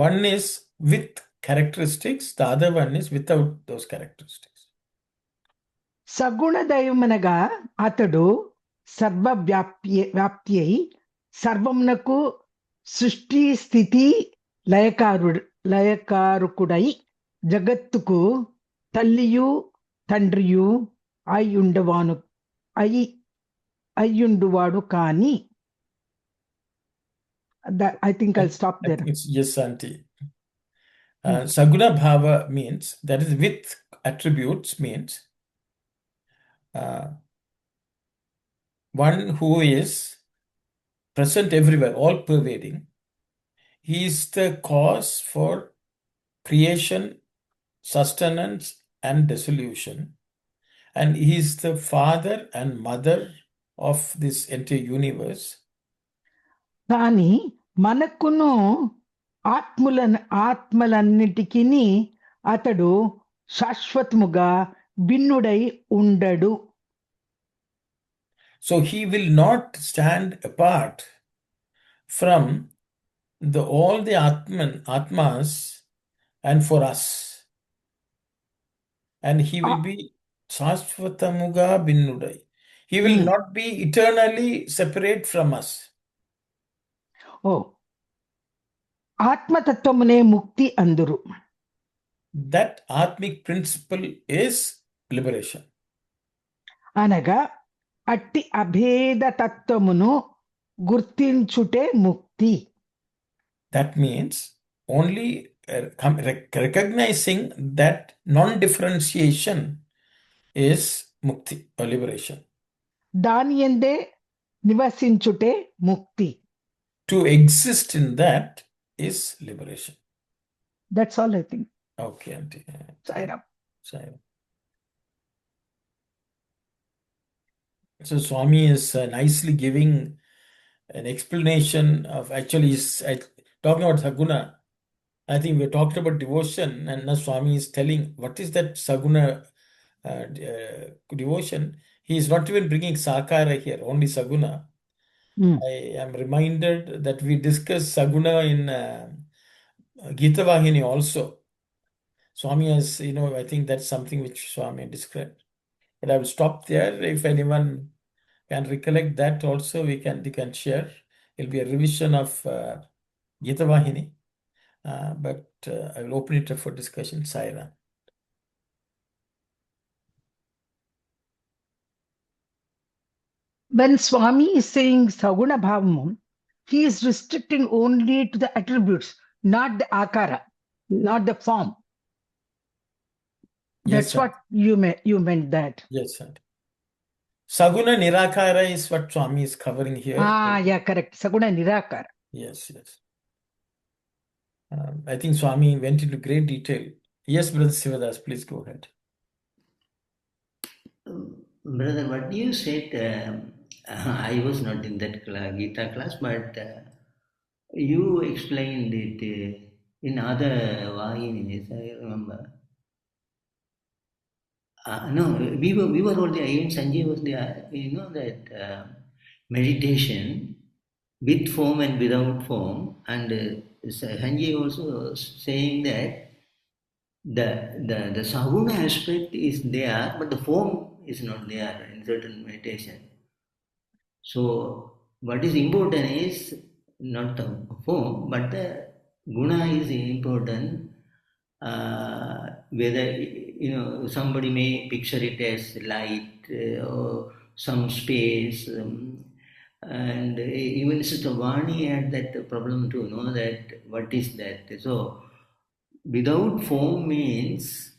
One is with characteristics, the other one is without those characteristics.
సగుణ దైవమనగా అతడు సర్వవ్యాప్తి అయి సర్వమునకు సృష్టి స్థితి లయకారుకుడై జగత్తుకు తల్లియు తండ్రియు అయ్యుండువాడు కాని. I think I'll stop there.
Yes, Auntie. Saguna Bhava means, that is with attributes, means one who is present everywhere, all pervading. He is the cause for creation, sustenance, and dissolution. And he is the father and mother of this entire universe.
కానీ మనకును ఆత్మలన్నిటికీ అతడు శాశ్వతముగా భిన్నుడై ఉండడు.
So he will not stand apart from all the Atmas and for us. And he will be Sashvatamuga Binnudai. He will not be eternally separate from us.
ఓ ఆత్మతత్వమునే ముక్తి అందురు.
That Atmic principle is liberation.
అనగా అట్టి అభేద తత్వమును గుర్తించుటే ముక్తి.
That means only recognizing that non-differentiation is mukti or liberation.
దాని యందే నివసించుటే ముక్తి.
To exist in that is liberation.
That's all I think.
Okay, Auntie.
Sairam.
So Swami is nicely giving an explanation of, actually he's talking about Saguna. I think we talked about devotion, and now Swami is telling what is that Saguna devotion. He is not even bringing Sakara here, only Saguna. I am reminded that we discussed Saguna in Gita Vahini also. Swami has, I think that's something which Swami described. But I will stop there. If anyone can recollect that also, they can share. It'll be a revision of Gita Vahini. But I will open it up for discussion. Saira.
When Swami is saying Saguna Bhavamu, he is restricting only to the attributes, not the akara, not the form. That's
Yes,
what you meant that.
Yes, sir. Saguna Nirakara is what Swami is covering here.
Yeah, correct. Saguna Nirakara.
Yes. I think Swami went into great detail. Yes, Brother Sivadas, please go ahead.
Brother, what you said, I was not in that Gita class, but you explained it in other Vahinis, I remember. No, we were all there. Even Sanjay was there. That meditation with form and without form, and Sanjay also saying that the Saguna aspect is there, but the form is not there in certain meditation. So what is important is not the form, but the guna is important. Whether somebody may picture it as light or some space, and even Sister Vani had that problem to know that what is that. So without form means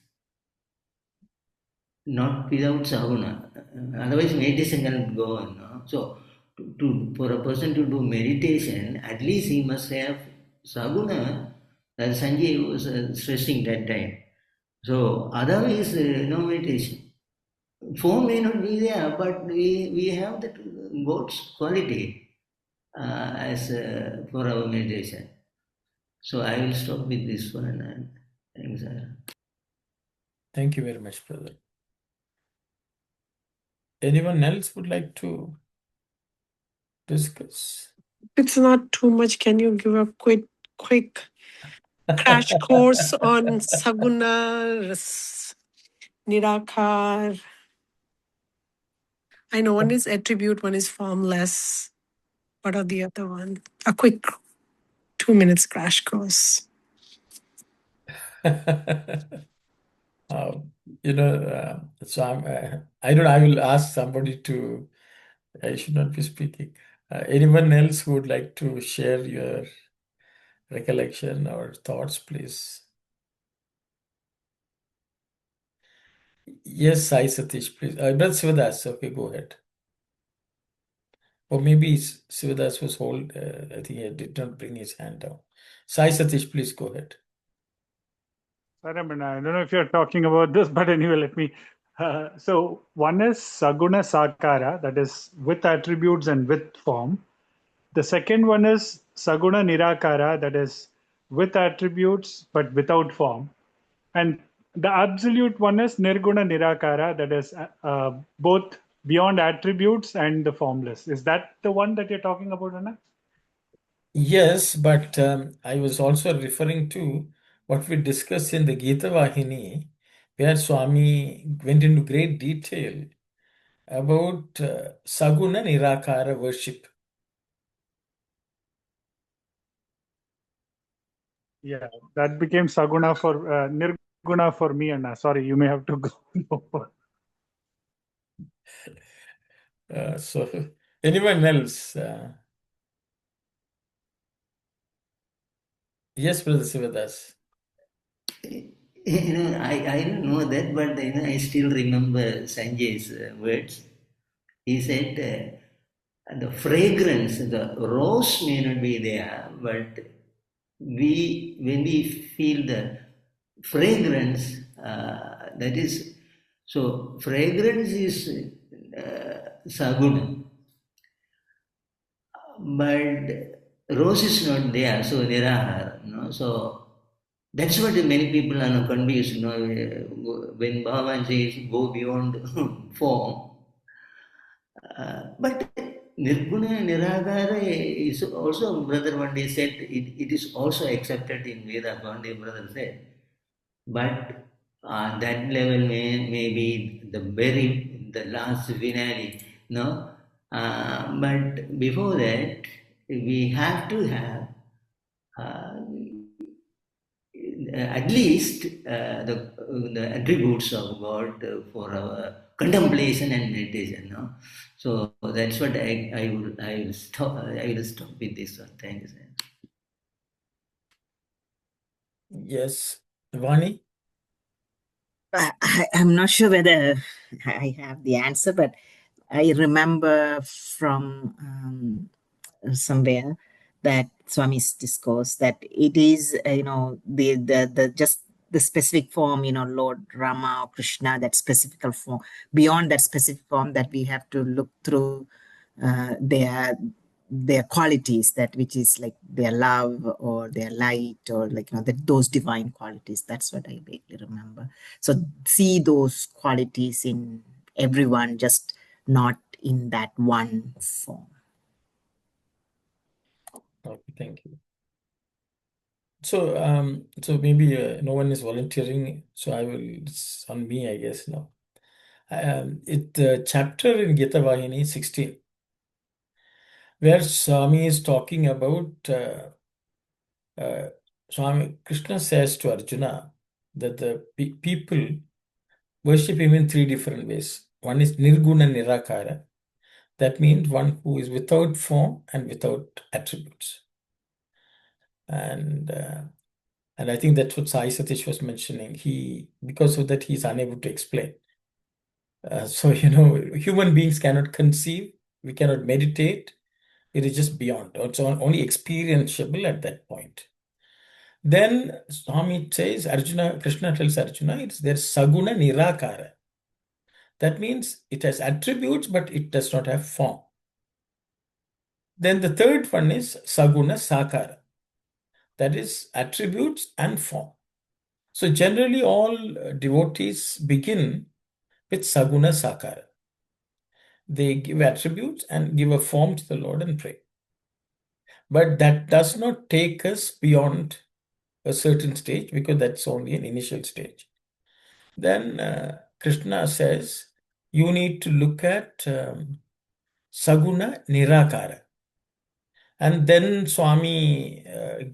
not without Saguna. Otherwise meditation cannot go on. No? So for a person to do meditation, at least he must have Saguna, that Sanjay was stressing that time. So otherwise no meditation. Form may not be there, but we have that God's quality as for our meditation. So I will stop with this one. And thanks.
Thank you very much, brother. Anyone else would like to discuss?
It's not too much. Can you give a quick crash course on Saguna, Nirakar? I know one is attribute, one is formless. What are the other one? A quick 2 minutes crash course.
So I will ask somebody to, I should not be speaking. Anyone else who would like to share your recollection or thoughts, please? Yes, Sai Satish, please. Brother Sivadas, okay, go ahead. Or maybe Sivadas was I think he did not bring his hand down. Sai Satish, please go ahead.
Sorry, I don't know if you're talking about this, but anyway, let me. So one is Saguna Sakara, that is with attributes and with form. The second one is Saguna Nirakara, that is with attributes but without form. And The absolute one is Nirguna Nirakara, that is both beyond attributes and the formless. Is that the one that you're talking about, Anna?
Yes, but I was also referring to what we discussed in the Gita Vahini, where Swami went into great detail about Saguna Nirakara worship.
Yeah, that became Saguna for Nirguna for me, Anna. Sorry, you may have to go.
So, anyone else? Yes, Brother Sivadas.
I don't know that, but I still remember Sanjay's words. He said the fragrance, the rose may not be there, but when we feel the fragrance, that is, so fragrance is saguna, but rose is not there, so there are, so that's what many people are now confused, when Bhagavan says go beyond form. But Nirguna Nirakara is also, brother one day said, it is also accepted in Vedas, one day brother said. But that level may be the last finale, no? But before that, we have to have uh, at least the attributes of God for our contemplation and meditation. No? So that's what I will stop with this one. Thank you, sir.
Yes, Vani.
I'm not sure whether I have the answer, but I remember from somewhere that Swami's discourse that it is, the just the specific form, Lord Rama or Krishna, that specific form, beyond that specific form, that we have to look through their qualities, that which is like their love or their light, or like those divine qualities. That's what I vaguely remember. So see those qualities in everyone, just not in that one form.
Okay, thank you. So maybe no one is volunteering, so I will. It's on me, I guess now. The chapter in Gita Vahini 16, where Swami is talking about Swami Krishna says to Arjuna that the people worship him in three different ways. One is Nirguna Nirakara. That means one who is without form and without attributes. And I think that's what Sai Satish was mentioning. Because of that, he's unable to explain. So, human beings cannot conceive, we cannot meditate. It is just beyond. It's only experientiable at that point. Then Swami says, Krishna tells Arjuna, it's their Saguna Nirakara. That means it has attributes, but it does not have form. Then the third one is Saguna Sakara. That is attributes and form. So generally all devotees begin with Saguna Sakara. They give attributes and give a form to the Lord and pray. But that does not take us beyond a certain stage, because that's only an initial stage. Then Krishna says, you need to look at Saguna Nirakara. And then Swami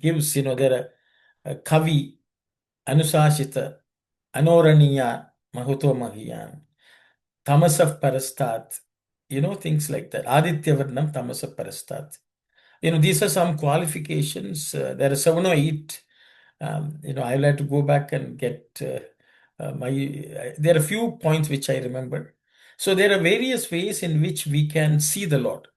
gives, there are Kavi, Anusashita, Anoraniya, Mahuto Mahiyan, Tamasaf Parastat, things like that. Aditya Varnam Tamasaf Parastat. These are some qualifications. There are 7 or 8. I'll have to go back and get there are a few points which I remember. So there are various ways in which we can see the Lord.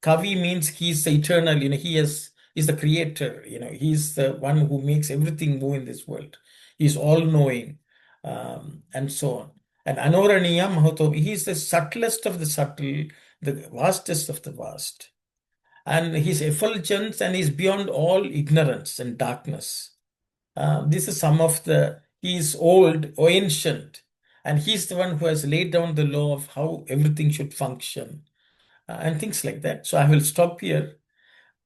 Kavi means he's the eternal, he's the creator, he's the one who makes everything move in this world. He's all-knowing, and so on. And Anoraniya Mahato, he's the subtlest of the subtle, the vastest of the vast. And his effulgence and is beyond all ignorance and darkness. This is some of the He is old or ancient, and he's the one who has laid down the law of how everything should function, and things like that. So I will stop here.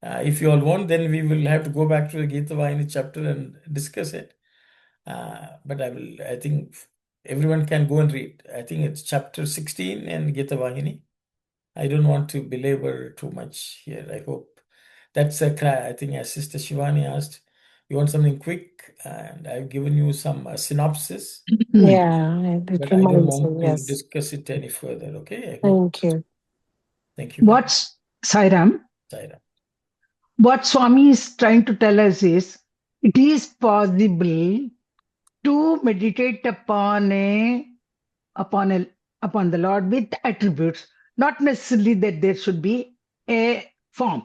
If you all want, then we will have to go back to the Gita Vahini chapter and discuss it. But I think everyone can go and read. I think it's chapter 16 in Gita Vahini. I don't want to belabor too much here. I hope that's I think as Sister Shivani asked, you want something quick, and I've given you some synopsis,
Yeah, it
but I don't
reminds
want
me.
to
Yes.
discuss it any further. Okay, I hope.
Thank you.
Thank you.
What's Sairam?
Saira.
What Swami is trying to tell us is it is possible to meditate upon upon the Lord with attributes, not necessarily that there should be a form.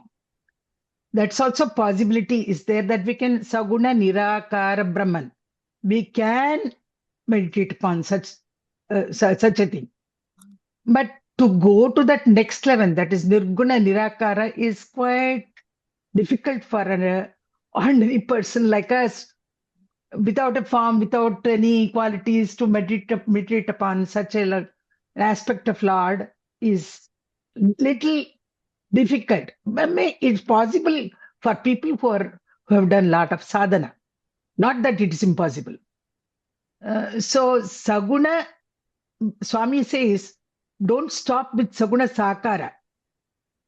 That's also possibility is there that we can Saguna Nirakara Brahman. We can meditate upon such a thing. But to go to that next level, that is Nirguna Nirakara, is quite difficult for an ordinary person like us, without a form, without any qualities, to meditate upon such an aspect of Lord is little difficult. But it's possible for people who have done a lot of sadhana. Not that it is impossible. So Saguna, Swami says, don't stop with Saguna Sakara.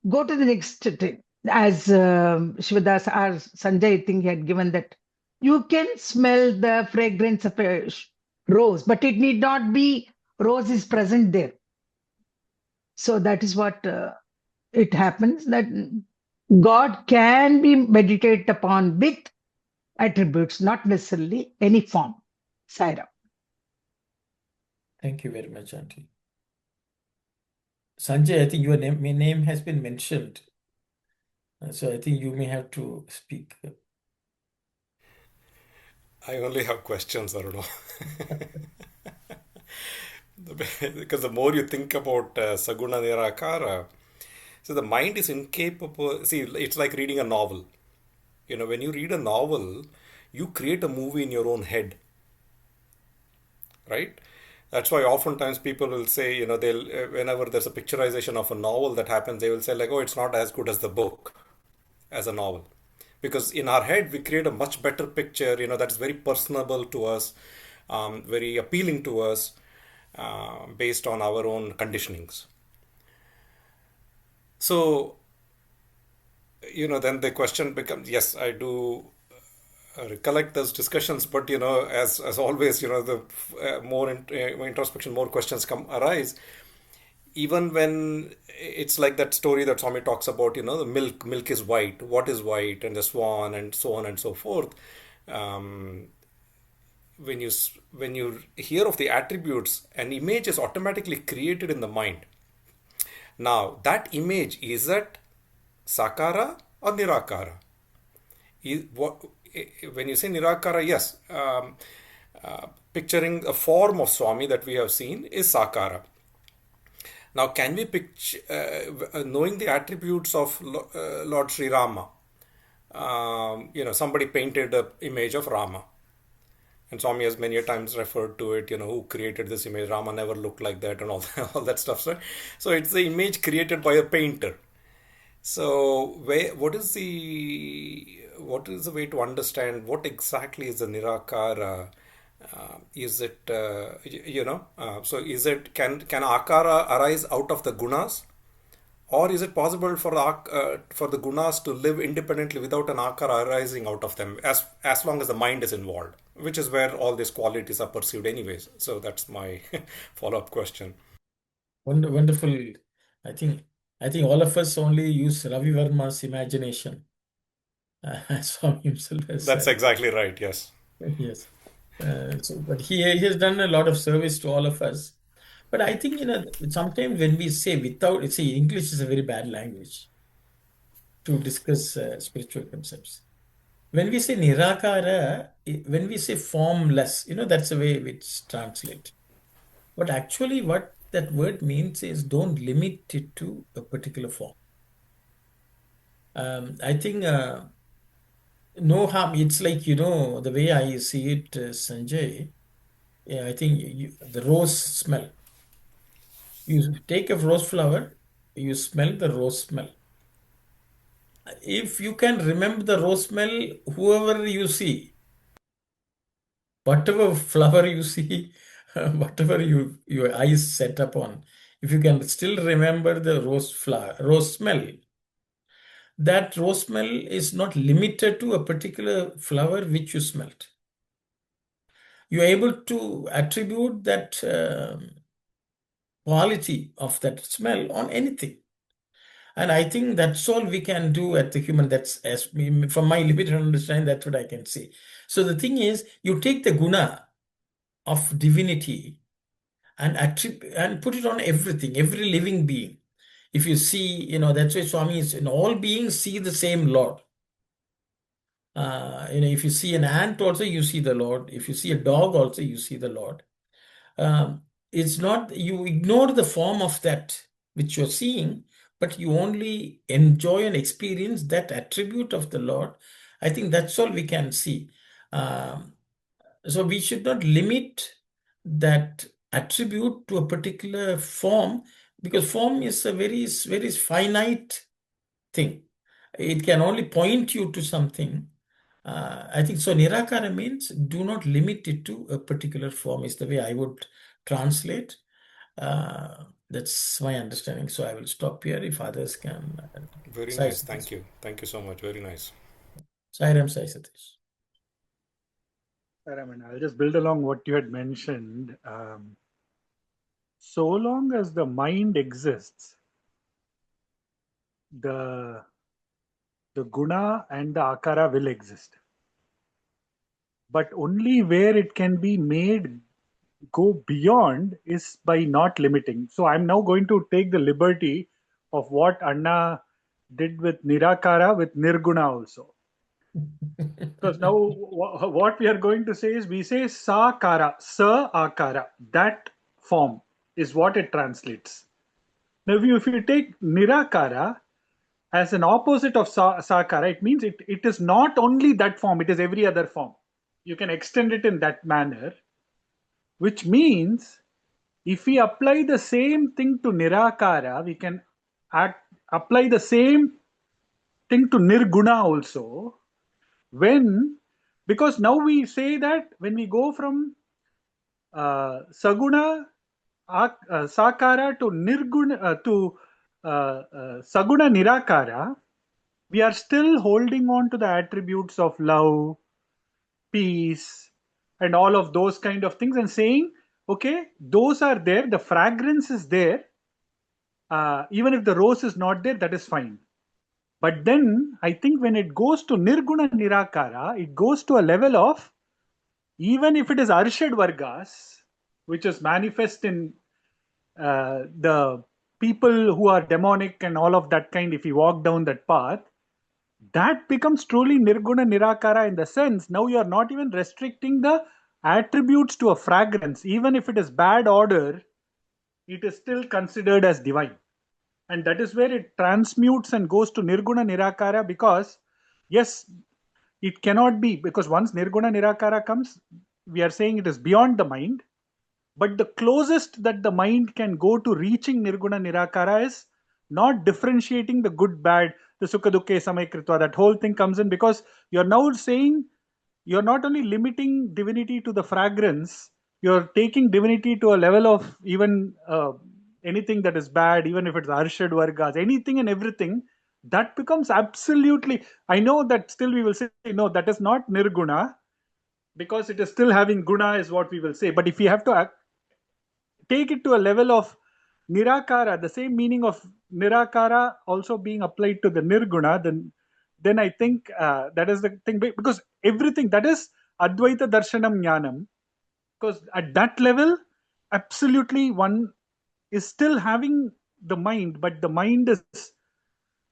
Go to the next thing. As Shivadas or Sanjay, I think, he had given that. You can smell the fragrance of a rose, but it need not be rose is present there. So that is what it happens, that God can be meditated upon with attributes, not necessarily any form. Saira.
Thank you very much, Auntie. Sanjay, I think your name has been mentioned. So I think you may have to speak.
I only have questions, I don't know. Because the more you think about Saguna Nirakara, so the mind is incapable. See, it's like reading a novel. You know, when you read a novel, you create a movie in your own head, right? That's why oftentimes people will say, you know, they'll whenever there's a picturization of a novel that happens, they will say like, oh, it's not as good as the book, as a novel, because in our head we create a much better picture, you know, that's very personable to us, very appealing to us, based on our own conditionings. So, you know, then the question becomes, yes, I do recollect those discussions, but you know, as always, you know, the more introspection, more questions arise. Even when it's like that story that Swami talks about, you know, the milk is white, what is white, and the swan, and so on and so forth. When you hear of the attributes, an image is automatically created in the mind. Now, that image, is that Sakara or Nirakara? When you say Nirakara, yes, picturing a form of Swami that we have seen is Sakara. Now, can we picture, knowing the attributes of Lord Sri Rama? You know, somebody painted an image of Rama. And Swami has many times referred to it, you know, who created this image? Rama never looked like that, and all that stuff. Right? So it's the image created by a painter. So what is the way to understand what exactly is the Nirakara? Is it so is it can akara arise out of the gunas, or is it possible for the gunas to live independently without an akara arising out of them, as long as the mind is involved, which is where all these qualities are perceived anyways? So that's my follow-up question.
Wonderful. I think all of us only use Ravi Verma's imagination. Swami himself has
That's
said.
exactly right. Yes.
Yes. But he has done a lot of service to all of us. But I think, you know, sometimes when we say without, see, English is a very bad language to discuss spiritual concepts. When we say Nirakara, when we say formless, you know, that's the way it's translated. But actually, what that word means is don't limit it to a particular form. I think no harm. It's like, the way I see it, Sanjay, I think the rose smell. You take a rose flower, you smell the rose smell. If you can remember the rose smell, whoever you see, whatever flower you see, whatever your eyes set upon, if you can still remember the rose smell, that rose smell is not limited to a particular flower which you smelt. You are able to attribute that quality of that smell on anything. And I think that's all we can do at the human. That's from my limited understanding, that's what I can say. So the thing is, you take the guna of divinity and put it on everything, every living being. If you see, that's why Swami is, all beings see the same Lord. If you see an ant also, you see the Lord. If you see a dog also, you see the Lord. It's not, you ignore the form of that which you're seeing, but you only enjoy and experience that attribute of the Lord. I think that's all we can see. So we should not limit that attribute to a particular form, because form is a very, very finite thing. It can only point you to something. I think so. Nirakara means do not limit it to a particular form, is the way I would translate. That's my understanding. So I will stop here if others can.
Very
Sai
nice.
Satish.
Thank you so much. Very nice.
Sai Ram, Sai Satish.
Sir, I'll just build along what you had mentioned. So long as the mind exists, the guna and the akara will exist. But only where it can be made go beyond is by not limiting. So I'm now going to take the liberty of what Anna did with Nirakara with Nirguna also. Because now what we are going to say is, we say Sakara, Sa Akara. That form is what it translates. Now if you take Nirakara as an opposite of Sakara, it means it is not only that form, it is every other form. You can extend it in that manner, which means if we apply the same thing to Nirakara, we can apply the same thing to Nirguna also. Because now we say that when we go from Saguna, Sakara to Nirguna to Saguna Nirakara, we are still holding on to the attributes of love, peace, and all of those kind of things, and saying, okay, those are there, the fragrance is there, even if the rose is not there, that is fine. But then I think when it goes to Nirguna Nirakara, it goes to a level of, even if it is Arshad Vargas, which is manifest in the people who are demonic and all of that kind, if you walk down that path, that becomes truly Nirguna Nirakara, in the sense now you are not even restricting the attributes to a fragrance. Even if it is bad odor, it is still considered as divine. And that is where it transmutes and goes to Nirguna Nirakara, because yes, it cannot be, because once Nirguna Nirakara comes, we are saying it is beyond the mind. But the closest that the mind can go to reaching Nirguna Nirakara is not differentiating the good, bad, the Sukha Dukkha Samay Kritva. That whole thing comes in, because you're now saying you're not only limiting divinity to the fragrance, you're taking divinity to a level of even anything that is bad, even if it's Arshad Vargas, anything and everything, that becomes absolutely. I know that still we will say, no, that is not Nirguna, because it is still having guna, is what we will say. But if we have to take it to a level of Nirakara, the same meaning of Nirakara also being applied to the Nirguna, then I think that is the thing, because everything that is Advaita Darshanam Jnanam, because at that level, absolutely one is still having the mind, but the mind is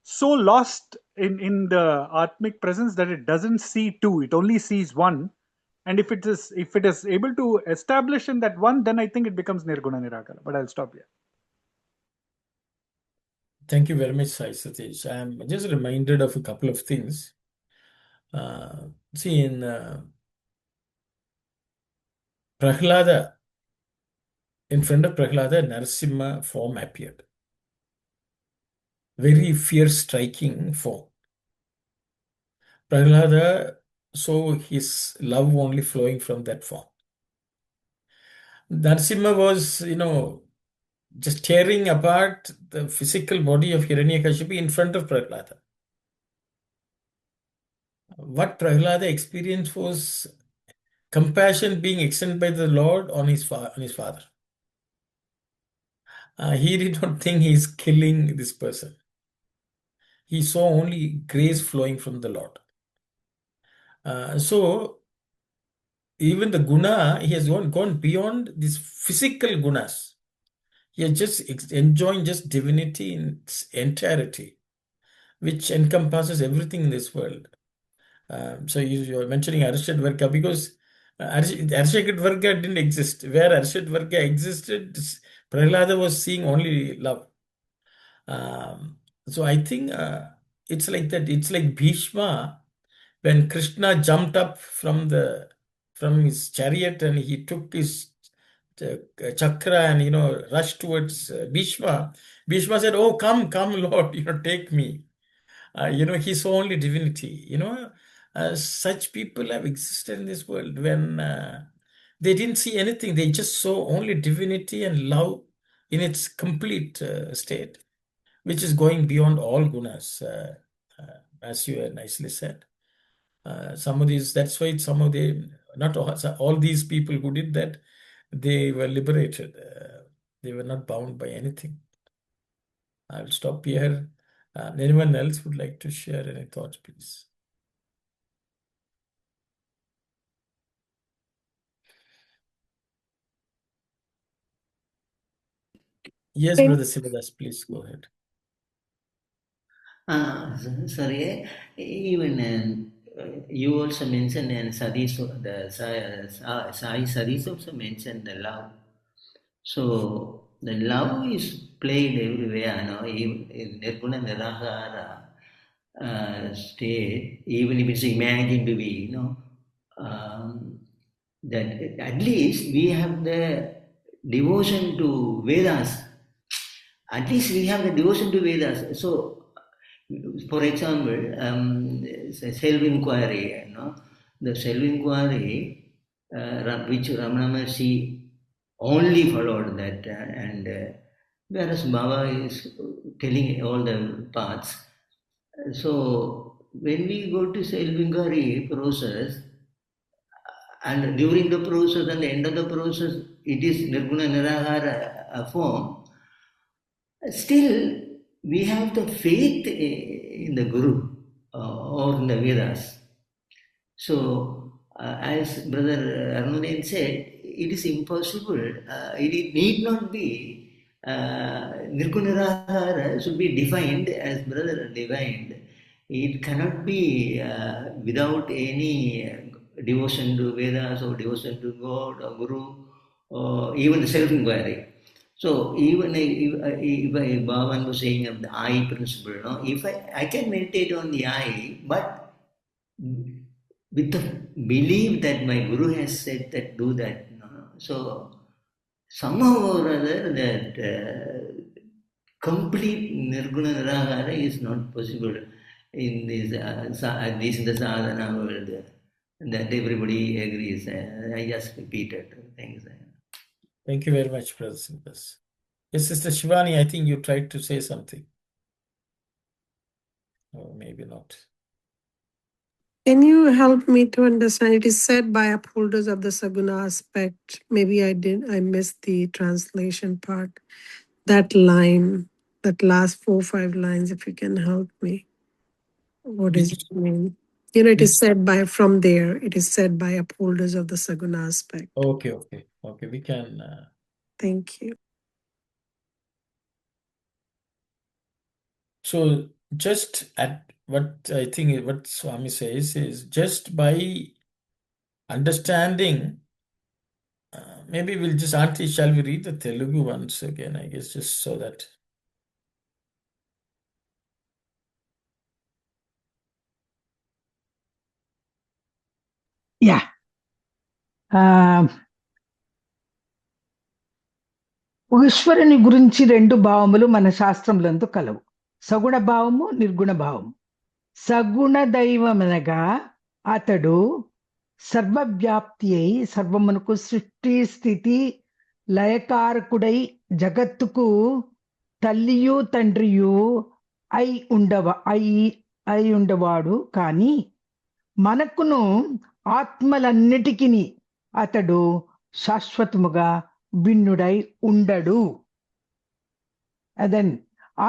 so lost in the Atmic presence that it doesn't see two, it only sees one. And if it is able to establish in that one, then I think it becomes Nirguna Nirakara. But I'll stop here.
Thank you very much, Sai Satish. I'm just reminded of a couple of things. See, in Prahlada, in front of Prahlada, Narasimha form appeared. Very fierce, striking form. Prahlada saw his love only flowing from that form. Narasimha was, just tearing apart the physical body of Hiranyakashipu in front of Prahlada. What Prahlada experienced was compassion being extended by the Lord on his father. He did not think he is killing this person. He saw only grace flowing from the Lord. So even the guna, he has gone beyond these physical gunas. He is just enjoying just divinity in its entirety, which encompasses everything in this world. So you're mentioning Arshad Varga because Arshad Varga didn't exist. Where Arshad Varga existed, Prahlada was seeing only love. So I think it's like that. It's like Bhishma when Krishna jumped up from his chariot and he took his chakra and rushed towards Bhishma. Bhishma said, "Oh, come, Lord, take me." He saw only divinity. Such people have existed in this world when they didn't see anything. They just saw only divinity and love in its complete state, which is going beyond all gunas, as you nicely said. That's why some of the, not all these people who did that, they were liberated. They were not bound by anything. I'll stop here. Anyone else would like to share any thoughts, please? Yes, Brother Sivadas, please go ahead.
Sorry, even you also mentioned, and Sadish, the Sai Sadish also mentioned the love. So the love is played everywhere, even in Nirguna Nirahara state, even if it's imagined to be, that at least we have the devotion to Vedas. At least we have the devotion to Vedas. So, for example, self-inquiry, the self-inquiry which Ramana Maharshi only followed that, and whereas Baba is telling all the paths. So, when we go to self-inquiry process, and during the process and the end of the process, it is Nirguna Nirahara form. Still, we have the faith in the Guru or in the Vedas. So, as Brother Arnunen said, it is impossible. It need not be Nirgunarahara should be defined as Brother defined. It cannot be without any devotion to Vedas or devotion to God or Guru or even self-inquiry. So even if Bhavan was saying of the I principle, if I can meditate on the I, but with the belief that my Guru has said that do that, so somehow or other that complete Nirguna Nirahara is not possible in this at least in the sadhana world. That everybody agrees. I just repeated. Thanks.
Thank you very much, Brother Sivadas. Yes, Sister Shivani, I think you tried to say something. Or maybe not.
Can you help me to understand? It is said by upholders of the Saguna aspect. Maybe I missed the translation part. That line, that last 4 or 5 lines, if you can help me. What does it mean? It is said by, from there, it is said by upholders of the Saguna aspect.
Okay. We can.
Thank you.
So just at what I think what Swami says is just by understanding, maybe we'll just, Auntie, shall we read the Telugu once again, I guess, just so that.
Yeah ఈశ్వరుని గురించి రెండు భావములు మన శాస్త్రములందు కలవు, సగుణ భావము, నిర్గుణ భావము. సగుణ దైవమనగా అతడు సర్వవ్యాప్తి అయి సర్వమునకు సృష్టి స్థితి లయకారకుడై జగత్తుకు తల్లియు తండ్రియు అయి ఉండవాడు. కానీ మనకును ఆత్మలన్నిటికీ అతడు శాశ్వతముగా భిన్నుడై ఉండడు. అదన్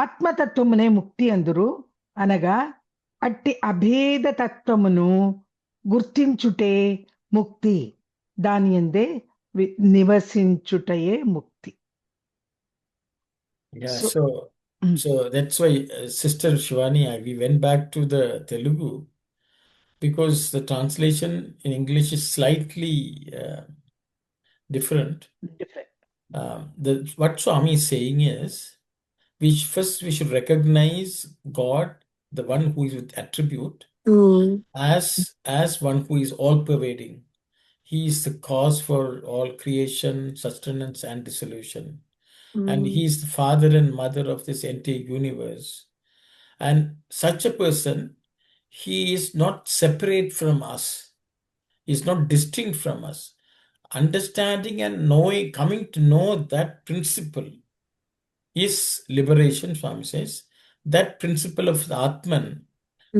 ఆత్మతత్వమునే ముక్తి అందురు, అనగా అట్టి అభేద తత్వమును గుర్తించుటే ముక్తి, దాని యందే నివసించుటయే ముక్తి.
Yeah, so that's why Sister Shivani, we went back to the Telugu because the translation in English is slightly different. What Swami is saying is, first we should recognize God, the one who is with attribute, as one who is all-pervading. He is the cause for all creation, sustenance, and dissolution. And he is the father and mother of this entire universe. And such a person, he is not separate from us. He is not distinct from us. Understanding and knowing, coming to know that principle is liberation, Swami says. That principle of the Atman,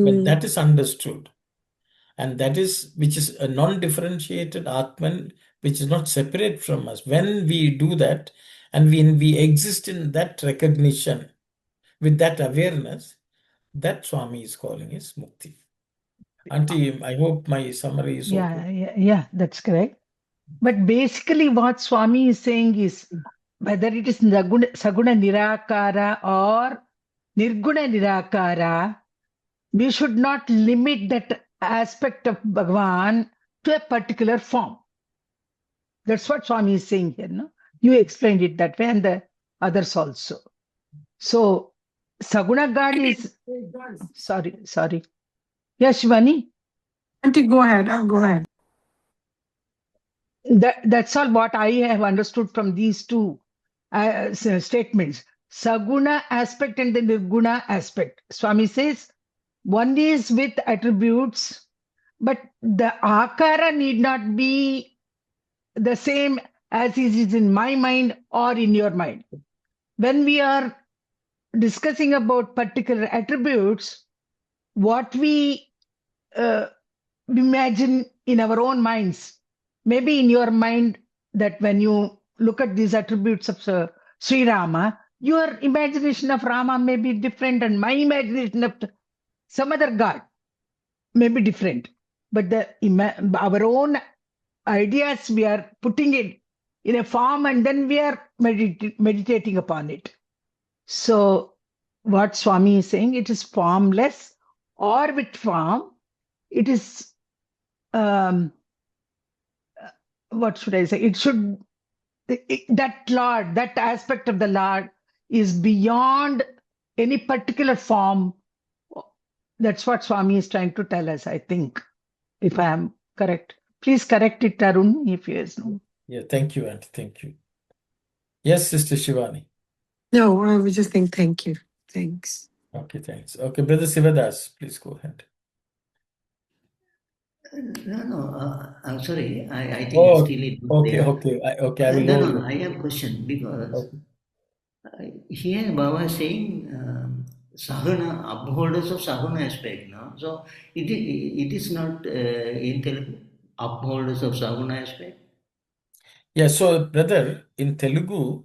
when that is understood, and that is which is a non-differentiated Atman, which is not separate from us. When we do that, and when we exist in that recognition, with that awareness, that Swami is calling is Mukti. Auntie, I hope my summary is okay.
Yeah, that's correct. But basically what Swami is saying is, whether it is Saguna Nirakara or Nirguna Nirakara, we should not limit that aspect of Bhagavan to a particular form. That's what Swami is saying here, no? You explained it that way, and the others also. So, Saguna God is... Sorry. Yes, Shivani?
Auntie, go ahead. Go ahead.
That's all what I have understood from these two statements. Saguna aspect and the Nirguna aspect. Swami says, one is with attributes, but the akara need not be the same as it is in my mind or in your mind. When we are discussing about particular attributes, what we imagine in our own minds, maybe in your mind, that when you look at these attributes of Sri Rama, your imagination of Rama may be different, and my imagination of some other god may be different. But our own ideas, we are putting it in a form, and then we are meditating upon it. So what Swami is saying, it is formless or with form. It is, what should I say? It should, that Lord, that aspect of the Lord is beyond any particular form. That's what Swami is trying to tell us, I think, if I am correct. Please correct it, Tarun, if yes. No.
Yeah, thank you, Auntie. Thank you. Yes, Sister Shivani.
No, I was just saying thank you. Thanks.
Okay, thanks. Okay, Brother Sivadas, please go ahead.
No, I'm sorry. I think it's still
okay. I will know you.
I have a question because here Baba is saying Sahana, upholders of Sahana aspect. No? So it is not in Telugu, upholders of Sahana aspect.
Yeah, so brother, in Telugu,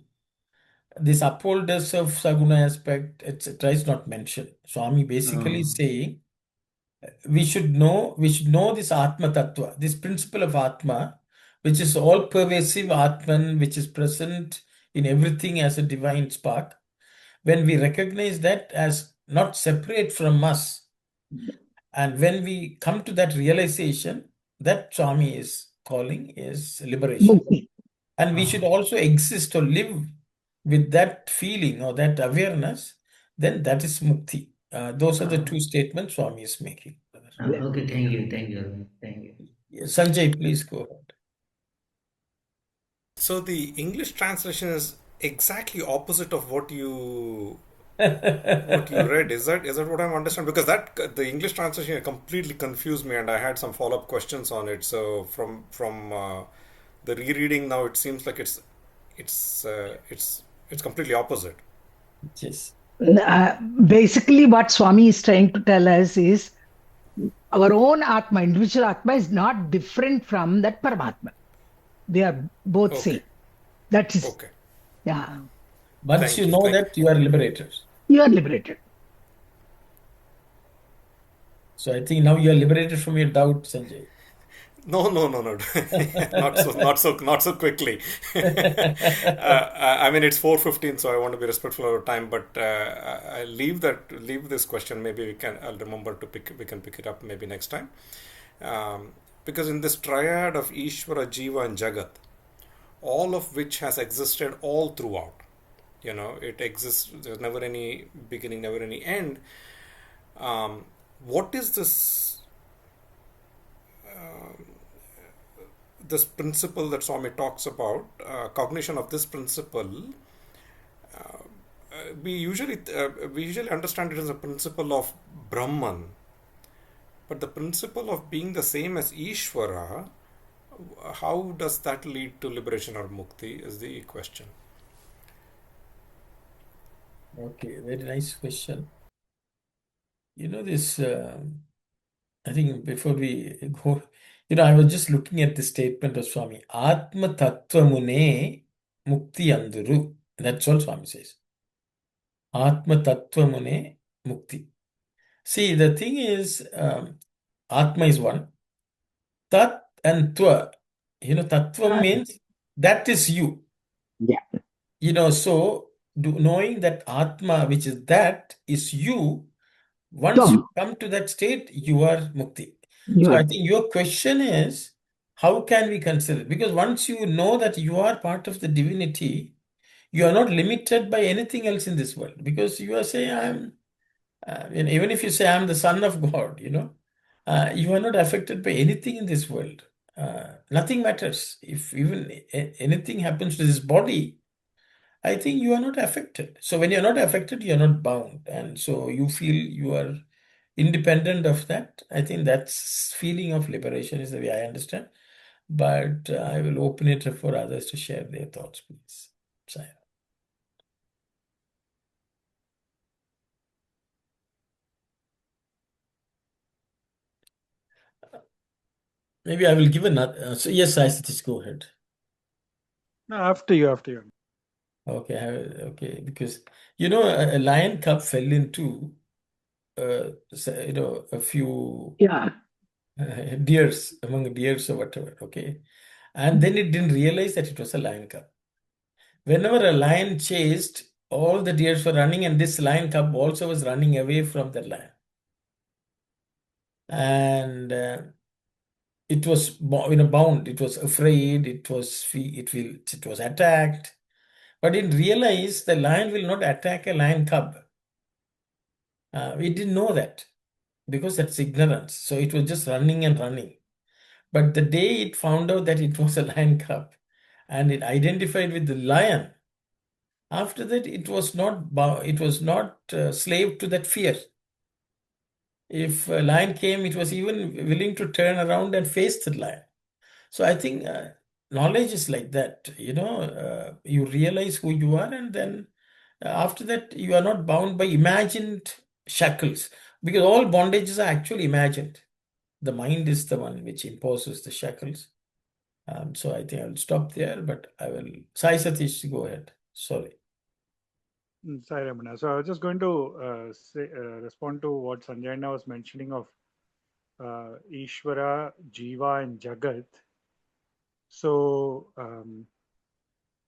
this upholders of Saguna aspect, etc., is not mentioned. Swami basically saying we should know this Atma Tattva, this principle of Atma, which is all pervasive Atman, which is present in everything as a divine spark. When we recognize that as not separate from us, and when we come to that realization, that Swami is calling is liberation. And we should also exist or live with that feeling or that awareness, then that is Mukti. Those are the two statements Swami is making.
Okay, thank you.
Sanjay, please go
So the English translation is exactly opposite of what you
ahead.
read. Is that what I'm understanding? Because that the English translation completely confused me, and I had some follow up questions on it. So from the rereading now, it seems like it's uh, it's it's completely opposite.
Yes.
Basically, what Swami is trying to tell us is our own Atma, individual Atma, is not different from that Paramatma. They are both
Okay,
same. That is,
okay.
yeah,
Once you
Thank you.
know that, you are liberated.
you are liberated.
So I think now you are liberated from your doubt, Sanjay.
No, no, no, no, not so quickly. I mean, it's 4:15, so I want to be respectful of your time. But I leave this question. Maybe I'll remember to we can pick it up maybe next time. Because in this triad of Ishvara, Jiva, and Jagat, all of which has existed all throughout. It exists. There's never any beginning, never any end. What is this principle that Swami talks about, cognition of this principle, we usually understand it as a principle of Brahman, but the principle of being the same as Ishvara, how does that lead to liberation or mukti is the question.
Okay, very nice question. This, I think before we go, I was just looking at the statement of Swami. Atma Tattvamune Mukti Anduru. That's all Swami says. Atma Tattvamune Mukti. See, the thing is, Atma is one. Tat and Tva. Tattvam means that is you.
Yeah.
So knowing that Atma, which is that, is you, once you
Tom,
come to that state, you are Mukti.
you
So I
are.
think your question is, how can we consider? Because once you know that you are part of the divinity, you are not limited by anything else in this world. Because you are saying, even if you say, I'm the son of God, you are not affected by anything in this world. Nothing matters. If even anything happens to this body, I think you are not affected. So when you're not affected, you're not bound. And so you feel you are independent of that. I think that's feeling of liberation is the way I understand. But I will open it up for others to share their thoughts, please. Sai. Maybe I will give another. So yes, I Satish, go ahead.
No, after you.
Okay, okay, because a lion cub fell into a few
Yeah.
deers among deers or whatever. Okay, and then it didn't realize that it was a lion cub. Whenever a lion chased, all the deers were running, and this lion cub also was running away from the lion. And it was bound. It was afraid. It was attacked, but it realized the lion will not attack a lion cub. We didn't know that because that's ignorance. So it was just running and running. But the day it found out that it was a lion cub and it identified with the lion, after that it was not slave to that fear. If a lion came, it was even willing to turn around and face the lion. So I think knowledge is like that. You realize who you are, and then after that, you are not bound by imagined shackles because all bondages are actually imagined. The mind is the one which imposes the shackles. So I think I'll stop there, but I will. Sai Satish, go ahead. Sorry.
Sai Ramana. So I was just going to respond to what Sanjayana was mentioning of Ishvara, Jiva, and Jagat. So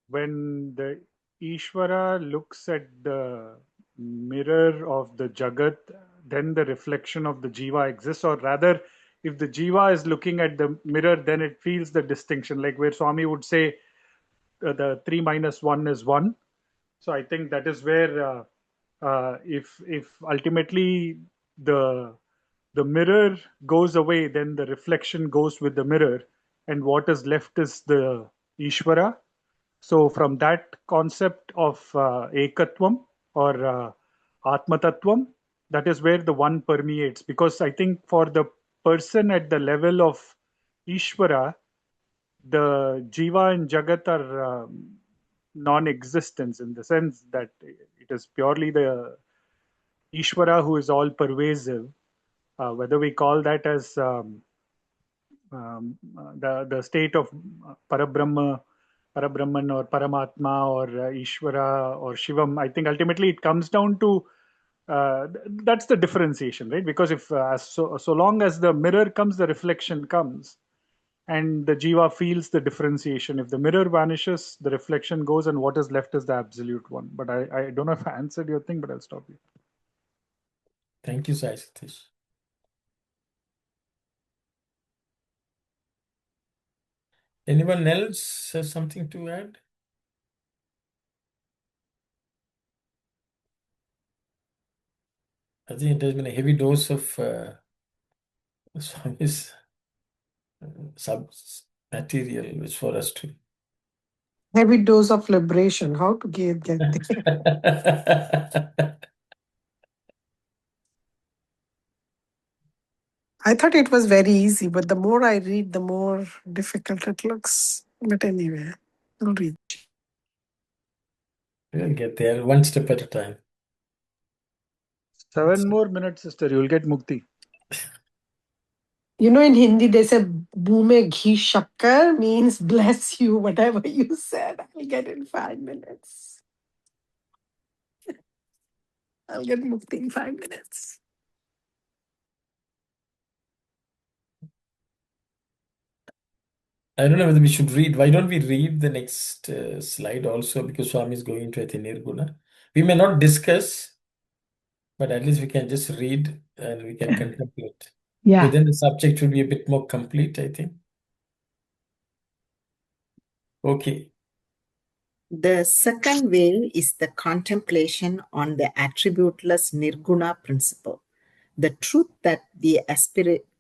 when the Ishvara looks at the mirror of the Jagat, then the reflection of the Jiva exists, or rather, if the Jiva is looking at the mirror, then it feels the distinction, like where Swami would say the 3 minus 1 is 1. So I think that is where if ultimately the the mirror goes away, then the reflection goes with the mirror, and what is left is the Ishvara. So, from that concept of Ekatvam or Atmatattvam, that is where the one permeates. Because I think for the person at the level of Ishvara, the Jiva and Jagat are non-existence, in the sense that it is purely the Ishvara who is all pervasive. Whether we call that as the state of Parabrahma, Parabrahman or Paramatma or Ishvara or Shivam, I think ultimately it comes down to that's the differentiation, right? Because if so long as the mirror comes, the reflection comes, and the jiva feels the differentiation. If the mirror vanishes, the reflection goes, and what is left is the absolute one. But I don't know if I answered your thing, but I'll stop you.
Thank you, Sai Satish. Anyone else has something to add? I think it has been a heavy dose of Swami's sub material which for us to.
Heavy dose of liberation. How to get there? I thought it was very easy, but the more I read, the more difficult it looks. But anyway, I'll read.
We'll get there one step at a time.
7 more minutes, sister. You'll get mukti.
You know, in Hindi, they say "Bhume ghee shakkar" means bless you. Whatever you said, I'll get in 5 minutes. I'll get mukti in 5 minutes.
I don't know whether we should read. Why don't we read the next slide also? Because Swami is going to Nirguna. We may not discuss, but at least we can just read and we can contemplate.
Yeah.
Then the subject will be a bit more complete, I think. Okay.
The second way is the contemplation on the attributeless nirguna principle. The truth that the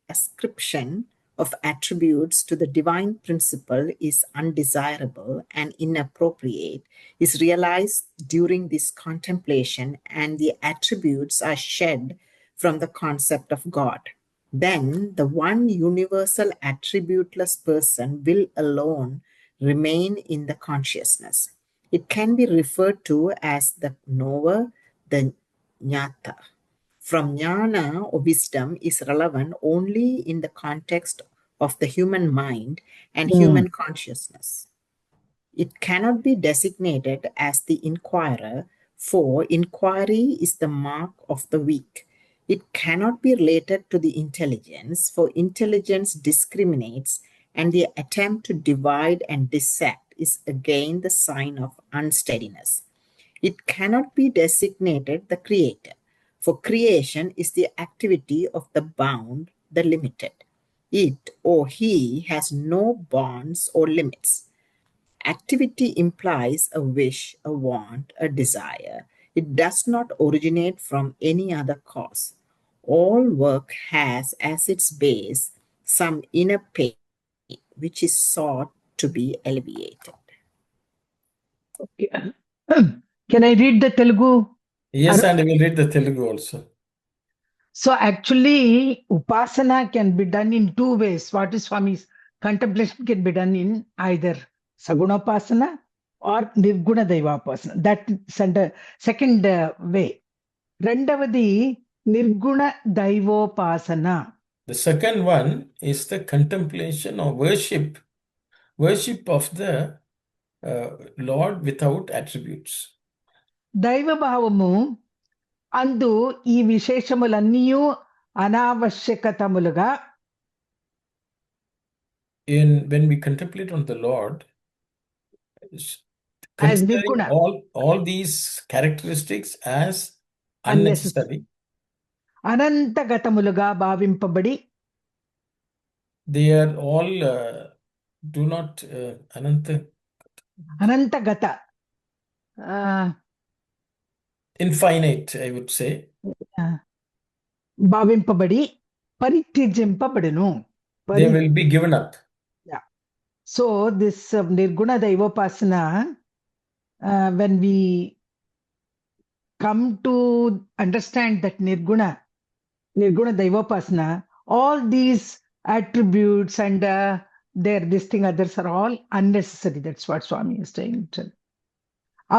ascription of attributes to the divine principle is undesirable and inappropriate is realized during this contemplation, and the attributes are shed from the concept of God. Then the one universal attributeless person will alone remain in the consciousness. It can be referred to as the knower, the jnata. From jnana or wisdom is relevant only in the context of the human mind and human consciousness. It cannot be designated as the inquirer, for inquiry is the mark of the weak. It cannot be related to the intelligence, for intelligence discriminates, and the attempt to divide and dissect is again the sign of unsteadiness. It cannot be designated the creator, for creation is the activity of the bound, the limited. It or he has no bonds or limits. Activity implies a wish, a want, a desire. It does not originate from any other cause. All work has as its base some inner pain which is sought to be alleviated.
Okay. Can I read the Telugu?
Yes, and I will read the Telugu also.
So actually, upasana can be done in two ways. What is Swami's contemplation can be done in either sagunapasana or nirguna daivapasana. That's the second way. Rendavadi nirguna daivopasana.
The second one is the contemplation or worship of the Lord without attributes.
దైవ భావము అందు ఈ విశేషములన్నీ అనావశ్యకతములుగా
when we contemplate on the Lord,
as
considering
nirguna,
all these characteristics as
unnecessary,
unnecessary,
అనంతగతములుగా భావింపబడి
they are all do not
అనంతగత
infinite, I would say.
భావింపబడి పరిత్యజింపబడును.
They will be given up.
Yeah. So this Nirguna Daivopasana, when we come to understand that Nirguna Daivopasana, all these attributes and this thing, others are all unnecessary. That's what Swami is saying.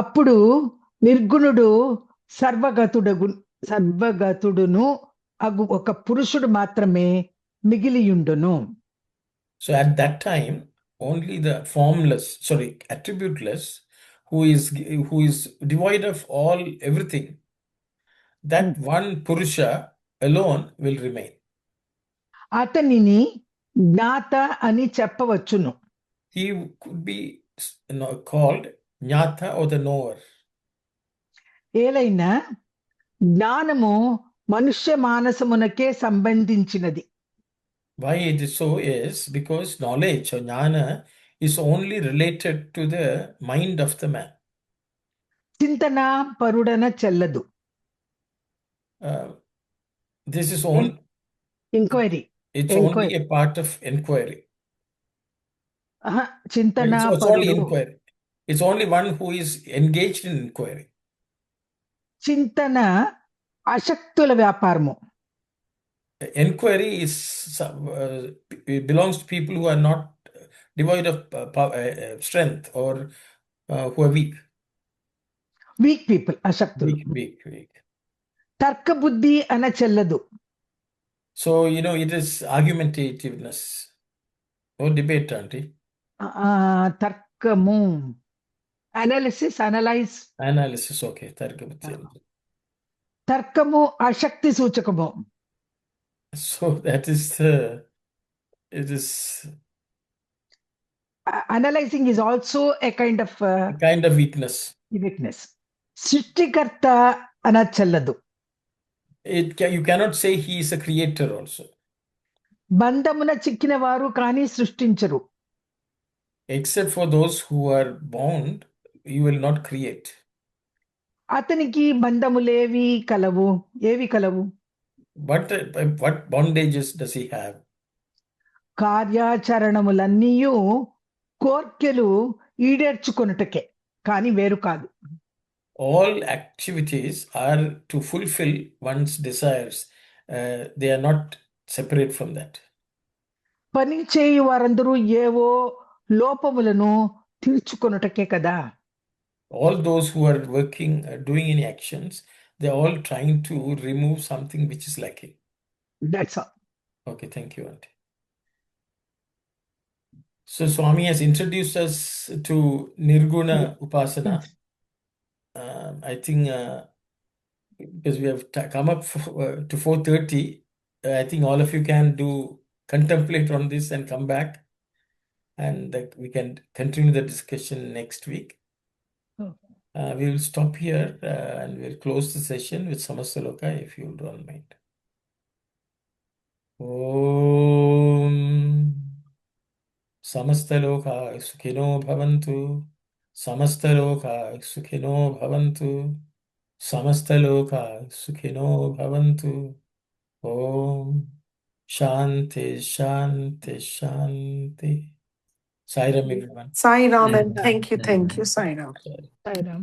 అప్పుడు నిర్గుణుడు సర్వగతుడును అగు ఒక పురుషుడు మాత్రమే మిగిలియుండును.
So at that time, only the formless, attributeless, who is devoid of everything, that one Purusha alone will remain.
అతనిని జ్ఞాత అని చెప్పవచ్చును.
He could be called Jnata or the knower.
ఏలైనా జ్ఞానము మనుష్య మానసమునకే సంబంధించినది.
Why it is so is because knowledge or jnana is only related to the mind of the man.
చింతన పరుడన చెల్లదు.
This is only
inquiry.
It's only a part of inquiry.
చింతన
It's only inquiry. It's only one who is engaged in inquiry.
చింతన అశక్తుల వ్యాపారము.
Inquiry is it belongs to people who are not devoid of strength or who are weak.
Weak people, అశక్తులు.
Weak.
తర్క బుద్ధి అన చెల్లదు.
So, it is argumentativeness or debate, auntie.
తర్కము, analysis,
okay.
తర్కము అశక్తి సూచకము.
So that is it is
analyzing is also a kind of
weakness.
సృష్టికర్త అన చెల్లదు.
You cannot say he is a creator also.
బంధమున చిక్కిన వారు కానీ సృష్టించరు.
Except for those who are bound, you will not create.
అతనికి బంధములేవి కలవు, ఏవి కలవు?
But what bondages does he have?
కార్యాచరణములన్నీయు కోర్కెలు ఈడేర్చుకొనుటకే కానీ వేరు కాదు.
All activities are to fulfill one's desires. They are not separate from that.
పని చేయు వారందరూ ఏవో లోపములను తీర్చుకొనుటకే కదా.
All those who are working, doing any actions, they're all trying to remove something which is lacking.
That's all.
Okay, thank you, auntie. So Swami has introduced us to Nirguna Upasana. I think because we have come up to 4:30, I think all of you can contemplate on this and come back, and we can continue the discussion next week. We will stop here and we'll close the session with Samastaloka if you don't mind. Om Samastaloka Sukhino Bhavantu. Samastaloka Sukhino Bhavantu. Samastaloka Sukhino Bhavantu. Om Shanti Shanti Shanti. Sai Ram, everyone.
Sai Ram, and thank you, Sai Ram.
Sai Ram.